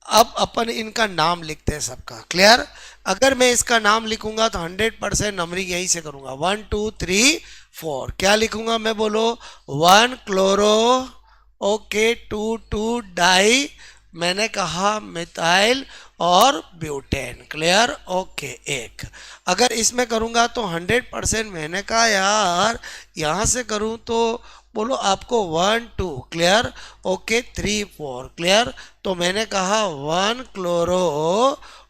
अब अपन इनका नाम लिखते हैं सबका। क्लियर? अगर मैं इसका नाम लिखूंगा तो 100% नंबरिंग यहीं से करूंगा, 1 2 3 4। क्या लिखूंगा मैं, बोलो? 1 क्लोरो ओके, 2 2 डाई, मैंने कहा मिथाइल और ब्यूटेन। क्लियर? ओके, एक। अगर इसमें करूंगा तो 100%, मैंने कहा यार यहां से करूं तो बोलो आपको 1 2, क्लियर? ओके, 3 4। क्लियर? तो मैंने कहा 1 क्लोरो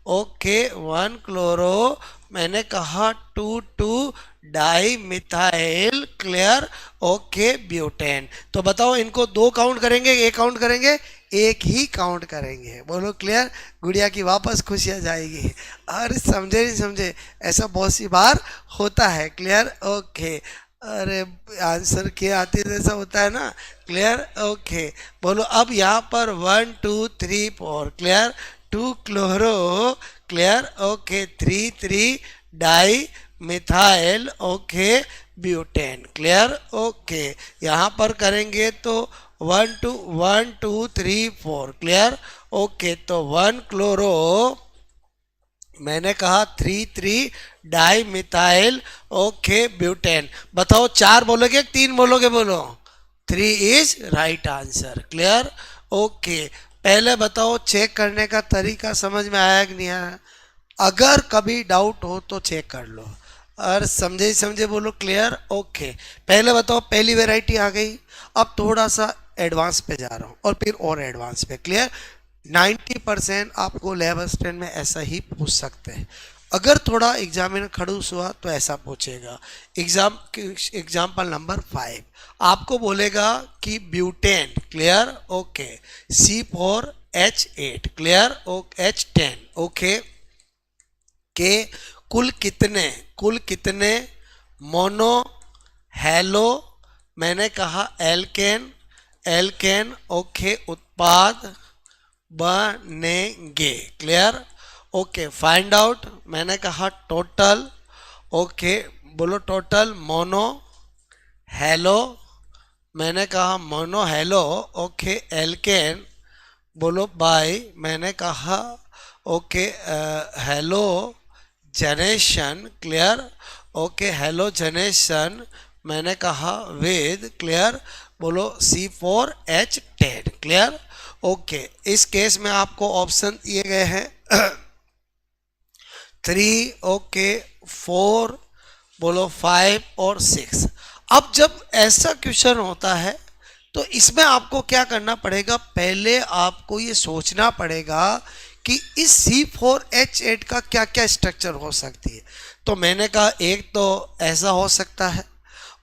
ओके, 1 क्लोरो, मैंने कहा 2 2 di methyl clear okay butane. तो बताओ इनको दो काउंट करेंगे एक काउंट करेंगे? एक ही काउंट करेंगे। बोलो क्लियर। गुड़िया की वापस खुशियां जाएगी। और समझे नहीं समझे, ऐसा बहुत सी बार होता है। Clear okay. अरे आंसर क्या आती है ऐसा होता है ना। Clear okay. बोलो अब यहाँ पर 1 2 3 4 clear 2 chloro clear okay 3 3 di methyl okay butane clear okay. यहाँ पर करेंगे तो 1 2 1 2 3 4 क्लियर ओके। तो 1 क्लोरो, मैंने कहा 3 3 डाई मिथाइल ओके ब्यूटेन। बताओ चार बोलोगे 3 बोलोगे? बोलो 3 is right answer. Clear okay. पहले बताओ चेक करने का तरीका समझ में आया कि नहीं आया? अगर कभी डाउट हो तो चेक कर लो। और समझे समझे बोलो क्लियर ओके। पहले बताओ पहली वैरायटी आ गई। अब थोड़ा सा एडवांस पे जा रहा हूँ और फिर और एडवांस पे। क्लियर 90% आपको लैब असिस्टेंट में ऐसा ही पूछ सकते हैं। अगर थोड़ा एग्जामिनर खड़ूस हुआ तो ऐसा पूछेगा। एग्जाम्पल नंबर 5 आपको बोलेगा कि butane clear okay C4H8 clear H10 okay के कुल कितने मोनो हेलो, मैंने कहा एल्केन एल्केन ओके उत्पाद बनेंगे। Clear okay. फाइंड आउट, मैंने कहा टोटल ओके। बोलो टोटल मोनो हेलो, मैंने कहा मोनो हेलो ओके एल्केन। बोलो बाय, मैंने कहा okay hello generation clear okay hello generation, मैंने कहा विद क्लियर। बोलो C4H10 क्लियर ओके। इस केस में आपको ऑप्शन दिए गए हैं 3 ओके 4 बोलो 5 और 6। अब जब ऐसा क्वेश्चन होता है तो इसमें आपको क्या करना पड़ेगा? पहले आपको ये सोचना पड़ेगा कि इस C4H8 का क्या क्या स्ट्रक्चर हो सकती है। तो मैंने कहा एक तो ऐसा हो सकता है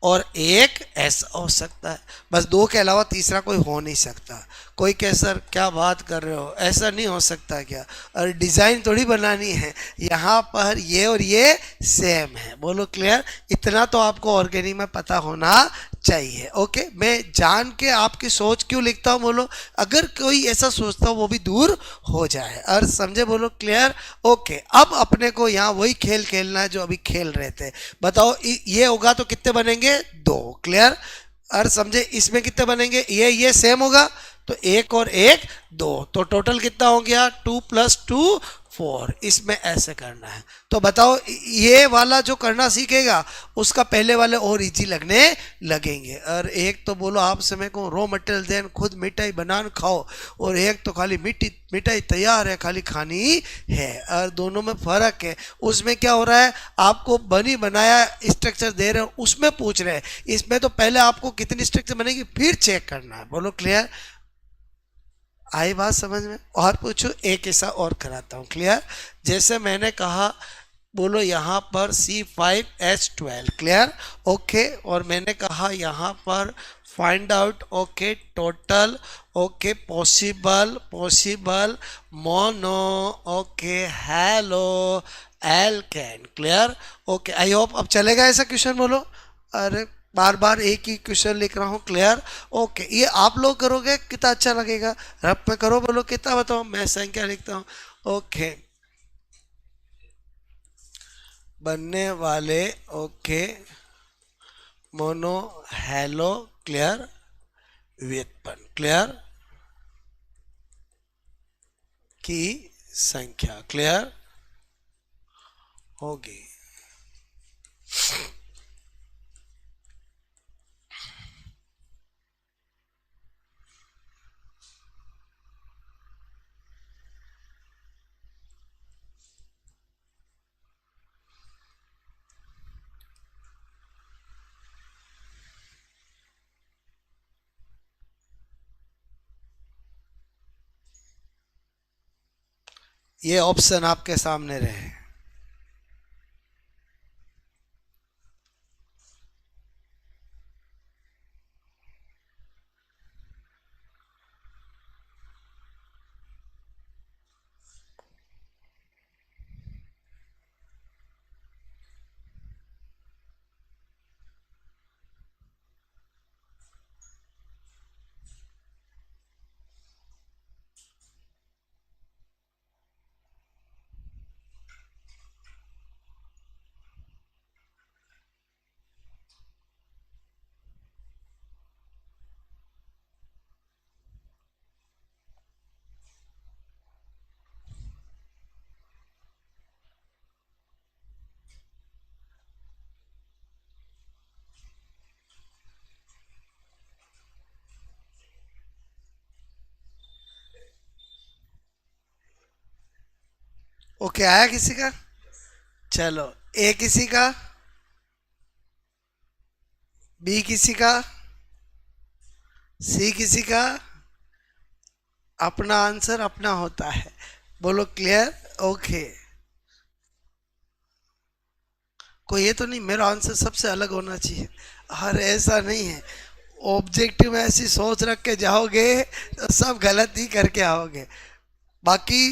और एक ऐसा हो सकता है, बस दो के अलावा तीसरा कोई हो नहीं सकता। कोई कहे सर क्या बात कर रहे हो, ऐसा नहीं हो सकता क्या? और डिज़ाइन थोड़ी बनानी है, यहाँ पर ये और ये सेम है। बोलो क्लियर। इतना तो आपको ऑर्गेनिक में पता होना चाहिए। ओके मैं जान के आपकी सोच क्यों लिखता हूँ? बोलो अगर कोई ऐसा सोचता हो वो भी दूर हो जाए। और समझे? बोलो क्लियर ओके। अब अपने को यहाँ वही खेल खेलना है जो अभी खेल रहे थे। बताओ ये होगा तो कितने बनेंगे? 2 क्लियर। और समझे इसमें कितने बनेंगे? ये सेम होगा तो एक और एक 2, तो टोटल कितना हो गया? 2 + 2 4। इसमें ऐसे करना है। तो बताओ ये वाला जो करना सीखेगा उसका पहले वाले और इजी लगने लगेंगे। और एक तो बोलो आप समय को रॉ मटेरियल देन खुद मिठाई बनाना खाओ, और एक तो खाली मिठाई तैयार है खाली खानी है। और दोनों में फर्क है। उसमें क्या हो रहा है आपको बनी बनाया स्ट्रक्चर दे रहे हो, उसमें पूछ रहे हैं। इसमें तो पहले आपको कितनी स्ट्रक्चर बनेगी फिर चेक करना है। बोलो क्लियर। आई बात समझ में? और पूछो एक ऐसा और कराता हूँ। क्लियर। जैसे मैंने कहा बोलो यहाँ पर C5H12 क्लियर ओके। और मैंने कहा यहाँ पर find out okay total okay possible mono okay halo alkane clear okay. I hope अब चलेगा ऐसा क्वेश्चन। बोलो अरे बार बार एक ही क्वेश्चन लिख रहा हूँ। Clear okay. ये आप लोग करोगे कितना अच्छा लगेगा। रब में करो। बोलो कितना बताओ, मैं संख्या लिखता हूँ ओके। बनने वाले ओके मोनो हेलो क्लियर व्युत्पन्न क्लियर की संख्या क्लियर होगी। ये ऑप्शन आपके सामने रहे। ओके आया किसी का? चलो, ए किसी का, बी किसी का, सी किसी का। अपना आंसर अपना होता है, बोलो क्लियर। ओके, कोई ये तो नहीं मेरा आंसर सबसे अलग होना चाहिए, अरे ऐसा नहीं है। ऑब्जेक्टिव में ऐसी सोच रख के जाओगे तो सब गलत ही करके आओगे। बाकी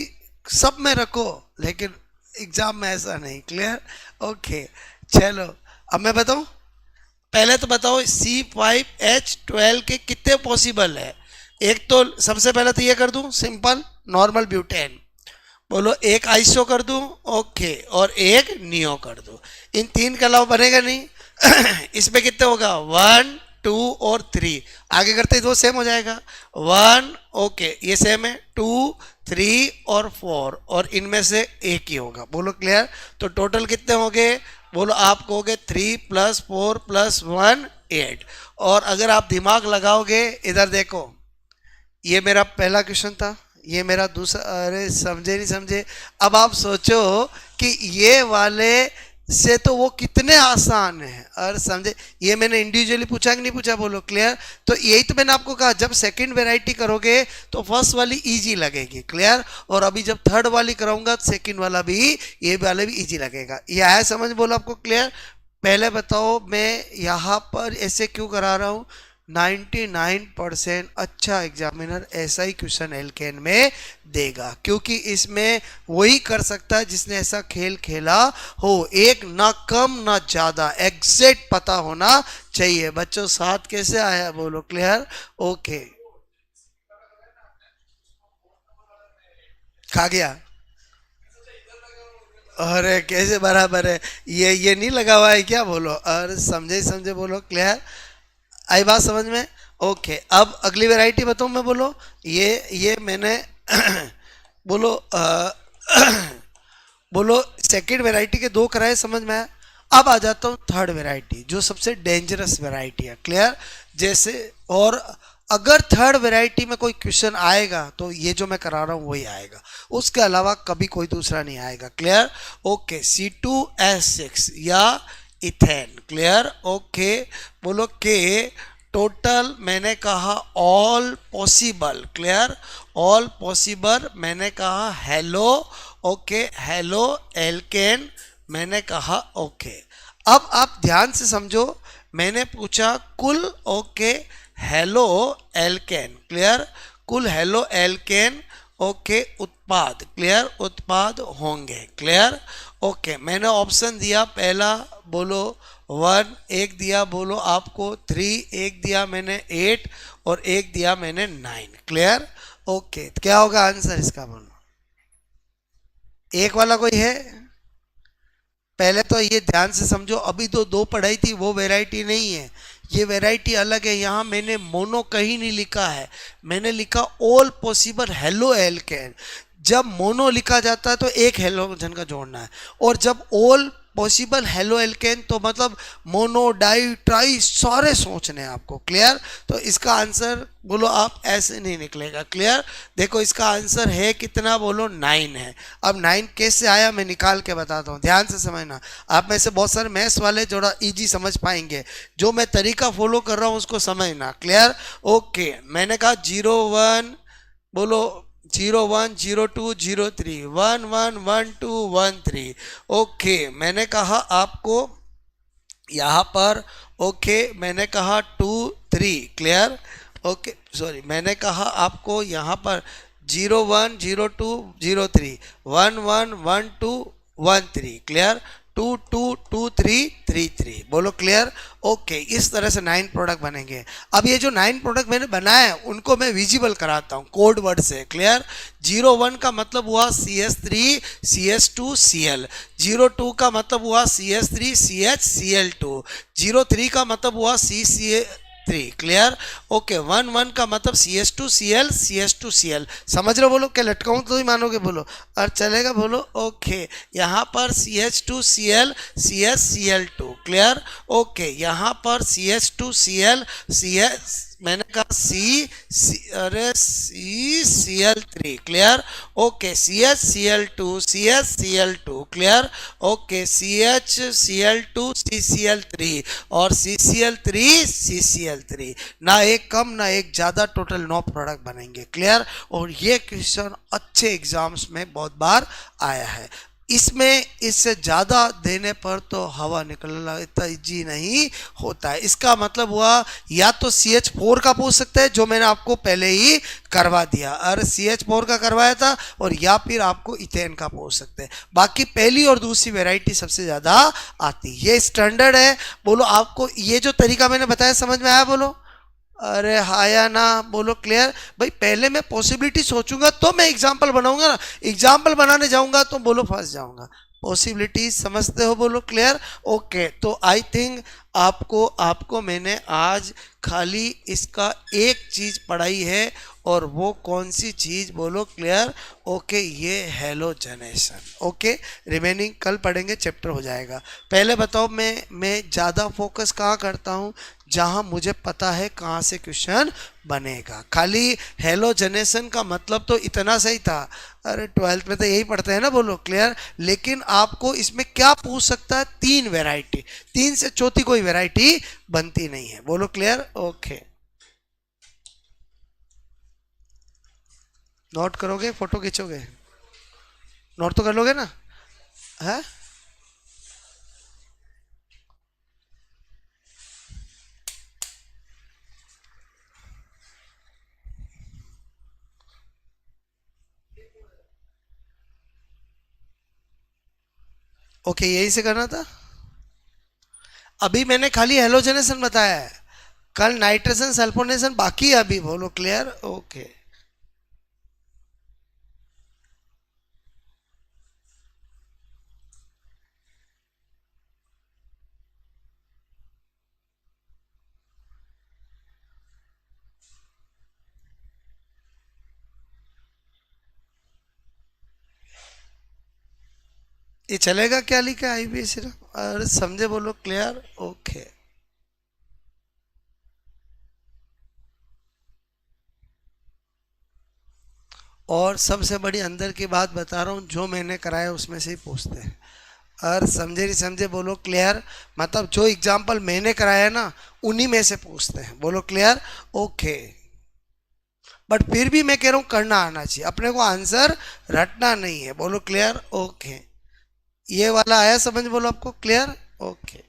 सब में रखो, लेकिन एग्जाम में ऐसा नहीं। क्लियर? ओके, चलो अब मैं बताऊं। पहले तो बताओ C5H12 के कितने पॉसिबल है। एक तो सबसे पहले तो ये कर दूं सिंपल नॉर्मल ब्यूटेन, बोलो एक आइसो कर दूं, ओके, और एक नियो कर दूं। इन तीन के अलावा बनेगा नहीं। इसमें कितने होगा? 1 2 और 3। आगे करते ही दो सेम हो जाएगा। 1, ओके, ये सेम है। 2 3 और 4, और इनमें से एक ही होगा। बोलो क्लियर? तो टोटल कितने हो गए? बोलो आप कहोगे 3 + 4 + 1 8। और अगर आप दिमाग लगाओगे, इधर देखो, ये मेरा पहला क्वेश्चन था, ये मेरा दूसरा। अरे समझे नहीं समझे? अब आप सोचो कि ये वाले से तो वो कितने आसान है। और समझे? ये मैंने इंडिविजुअली पूछा कि नहीं पूछा? बोलो क्लियर? तो यही तो मैंने आपको कहा, जब सेकंड वेराइटी करोगे तो फर्स्ट वाली इजी लगेगी। क्लियर? और अभी जब थर्ड वाली कराऊंगा तो सेकंड वाला भी, ये वाले भी इजी लगेगा। ये आया समझ? बोलो आपको क्लियर? पहले बताओ, मैं यहाँ पर ऐसे क्यों करा रहा हूँ? 99% अच्छा एग्जामिनर ऐसा ही क्वेश्चन एल्केन में देगा, क्योंकि इसमें वही कर सकता है जिसने ऐसा खेल खेला हो। एक ना कम ना ज्यादा, एग्जैक्ट पता होना चाहिए। बच्चों 7 कैसे आया? बोलो क्लियर? ओके, खा गया? अरे कैसे बराबर है? ये नहीं लगा हुआ है क्या? बोलो, अरे समझे समझे, बोलो क्लियर? आई बात समझ में? ओके, अब अगली वैरायटी बताऊं मैं? बोलो, ये मैंने बोलो बोलो सेकंड वैरायटी के दो कराए, समझ में आया? अब आ जाता हूँ थर्ड वैरायटी, जो सबसे डेंजरस वैरायटी है। क्लियर? जैसे, और अगर थर्ड वैरायटी में कोई क्वेश्चन आएगा तो ये जो मैं करा रहा हूँ वही आएगा, उसके अलावा कभी कोई दूसरा नहीं आएगा। क्लियर? ओके, C2H6 या इथेन। क्लियर? ओके, बोलो के टोटल मैंने कहा all possible. Clear? All possible मैंने कहा हेलो। ओके, हेलो एल्केन मैंने कहा। ओके, अब आप ध्यान से समझो, मैंने पूछा कुल, ओके, हेलो एल्केन। क्लियर? कुल हेलो एल्केन, ओके, उत्पाद। क्लियर? उत्पाद होंगे। क्लियर? ओके, मैंने ऑप्शन दिया पहला, बोलो 1 एक दिया, बोलो आपको 3 एक दिया मैंने 8, और एक दिया मैंने 9। क्लियर? ओके, तो क्या होगा आंसर इसका? बोलो, एक वाला कोई है? पहले तो ये ध्यान से समझो, अभी तो दो पढ़ाई थी, वो वैरायटी नहीं है, ये वैरायटी अलग है। यहाँ मैंने मोनो कहीं नहीं लिखा है, मैंने लिखा ऑल पॉसिबल हेलो एल्केन। जब मोनो लिखा जाता है तो एक हेलोजन का जोड़ना है, और जब ऑल पॉसिबल हेलो एल्केन तो मतलब मोनो डाई ट्राई सारे सोचने हैं आपको। क्लियर? तो इसका आंसर बोलो आप ऐसे नहीं निकलेगा। क्लियर? देखो इसका आंसर है कितना? बोलो 9 है। अब 9 कैसे आया मैं निकाल के बताता हूँ, ध्यान से समझना। आप में से बहुत सारे मैथ्स वाले थोड़ा इजी समझ पाएंगे, जो मैं तरीका फॉलो कर रहा हूँ उसको समझना। क्लियर? ओके, मैंने कहा 0 1, बोलो 0 1 0 2 0 3 1 1 1 2 1 3। ओके, मैंने कहा आपको यहाँ पर, ओके, मैंने कहा 2 3। क्लियर? ओके, सॉरी, मैंने कहा आपको यहाँ पर 0 1 0 2 0 3 1 1 1 2 1 3। क्लियर? 2 2 2 3 3 3। बोलो क्लियर? ओके, इस तरह से 9 प्रोडक्ट बनेंगे। अब ये जो 9 प्रोडक्ट मैंने बनाए हैं उनको मैं विजिबल कराता हूँ कोड वर्ड से। क्लियर? 0 1 का मतलब हुआ CH3 CH2 Cl, 0 2 का मतलब हुआ CH3 CH Cl2, 0 3 का मतलब हुआ CCA3। क्लियर? ओके, 1 1 का मतलब CH2 Cl CH2 Cl। समझ रहे हो? बोलो, क्या लटकाऊं तो ही मानोगे? बोलो, और चलेगा? बोलो ओके, यहाँ पर CH2 Cl CH Cl2। Clear? Okay, यहाँ पर CH2 Cl CH, मैंने कहा अरे CCl3 clear, okay CHCl2 CHCl2 clear, okay CHCl2 CCl3 और CCl3 CCl3, ना एक कम ना एक ज़्यादा, टोटल 9 प्रोडक्ट बनेंगे क्लियर। और ये क्वेश्चन अच्छे एग्जाम्स में बहुत बार आया है। इसमें इससे ज़्यादा देने पर तो हवा निकलना इतना ईजी नहीं होता है। इसका मतलब हुआ या तो CH4 का पूछ सकते हैं जो मैंने आपको पहले ही करवा दिया, अरे CH4 का करवाया था, और या फिर आपको इथेन का पूछ सकते हैं। बाकी पहली और दूसरी वैरायटी सबसे ज़्यादा आती, ये स्टैंडर्ड है। बोलो आपको ये जो तरीका मैंने बताया समझ में आया? बोलो अरे हाँ या ना, बोलो क्लियर। भाई पहले मैं पॉसिबिलिटी सोचूंगा तो मैं एग्जाम्पल बनाऊंगा ना, एग्जाम्पल बनाने जाऊंगा तो बोलो फंस जाऊंगा। पॉसिबिलिटी समझते हो? बोलो क्लियर। ओके, तो आई थिंक आपको मैंने आज खाली इसका एक चीज पढ़ाई है, और वो कौन सी चीज? बोलो क्लियर। ओके, ये हेलोजनेशन। ओके, रिमेनिंग कल पढ़ेंगे, चैप्टर हो जाएगा। पहले बताओ, मैं ज़्यादा फोकस कहाँ करता हूँ? जहाँ मुझे पता है कहाँ से क्वेश्चन बनेगा। खाली हेलोजनेशन का मतलब तो इतना सही था, अरे 12th में तो यही पढ़ते हैं ना, बोलो क्लियर। लेकिन आपको इसमें क्या पूछ सकता है? 3 वैरायटी, 3 से चौथी कोई वैरायटी बनती नहीं है। बोलो क्लियर। ओके, नोट करोगे? फोटो खींचोगे? नोट तो कर लोगे ना? है ओके, यही से करना था। अभी मैंने खाली हेलोजनेशन बताया है, कल नाइट्रेशन सल्फोनेशन बाकी है अभी। बोलो क्लियर। ओके, ये चलेगा क्या लिखा आई भी सिर्फ? अरे समझे? बोलो क्लियर। ओके, और सबसे बड़ी अंदर की बात बता रहा हूँ, जो मैंने कराया उसमें से ही पूछते हैं। और समझे नहीं समझे? बोलो क्लियर। मतलब जो एग्जाम्पल मैंने कराया ना उन्हीं में से पूछते हैं। बोलो क्लियर। ओके, बट फिर भी मैं कह रहा हूँ करना आना चाहिए, अपने को आंसर रटना नहीं है। बोलो क्लियर। ओके, ये वाला आया समझ? बोलो आपको क्लियर। ओके।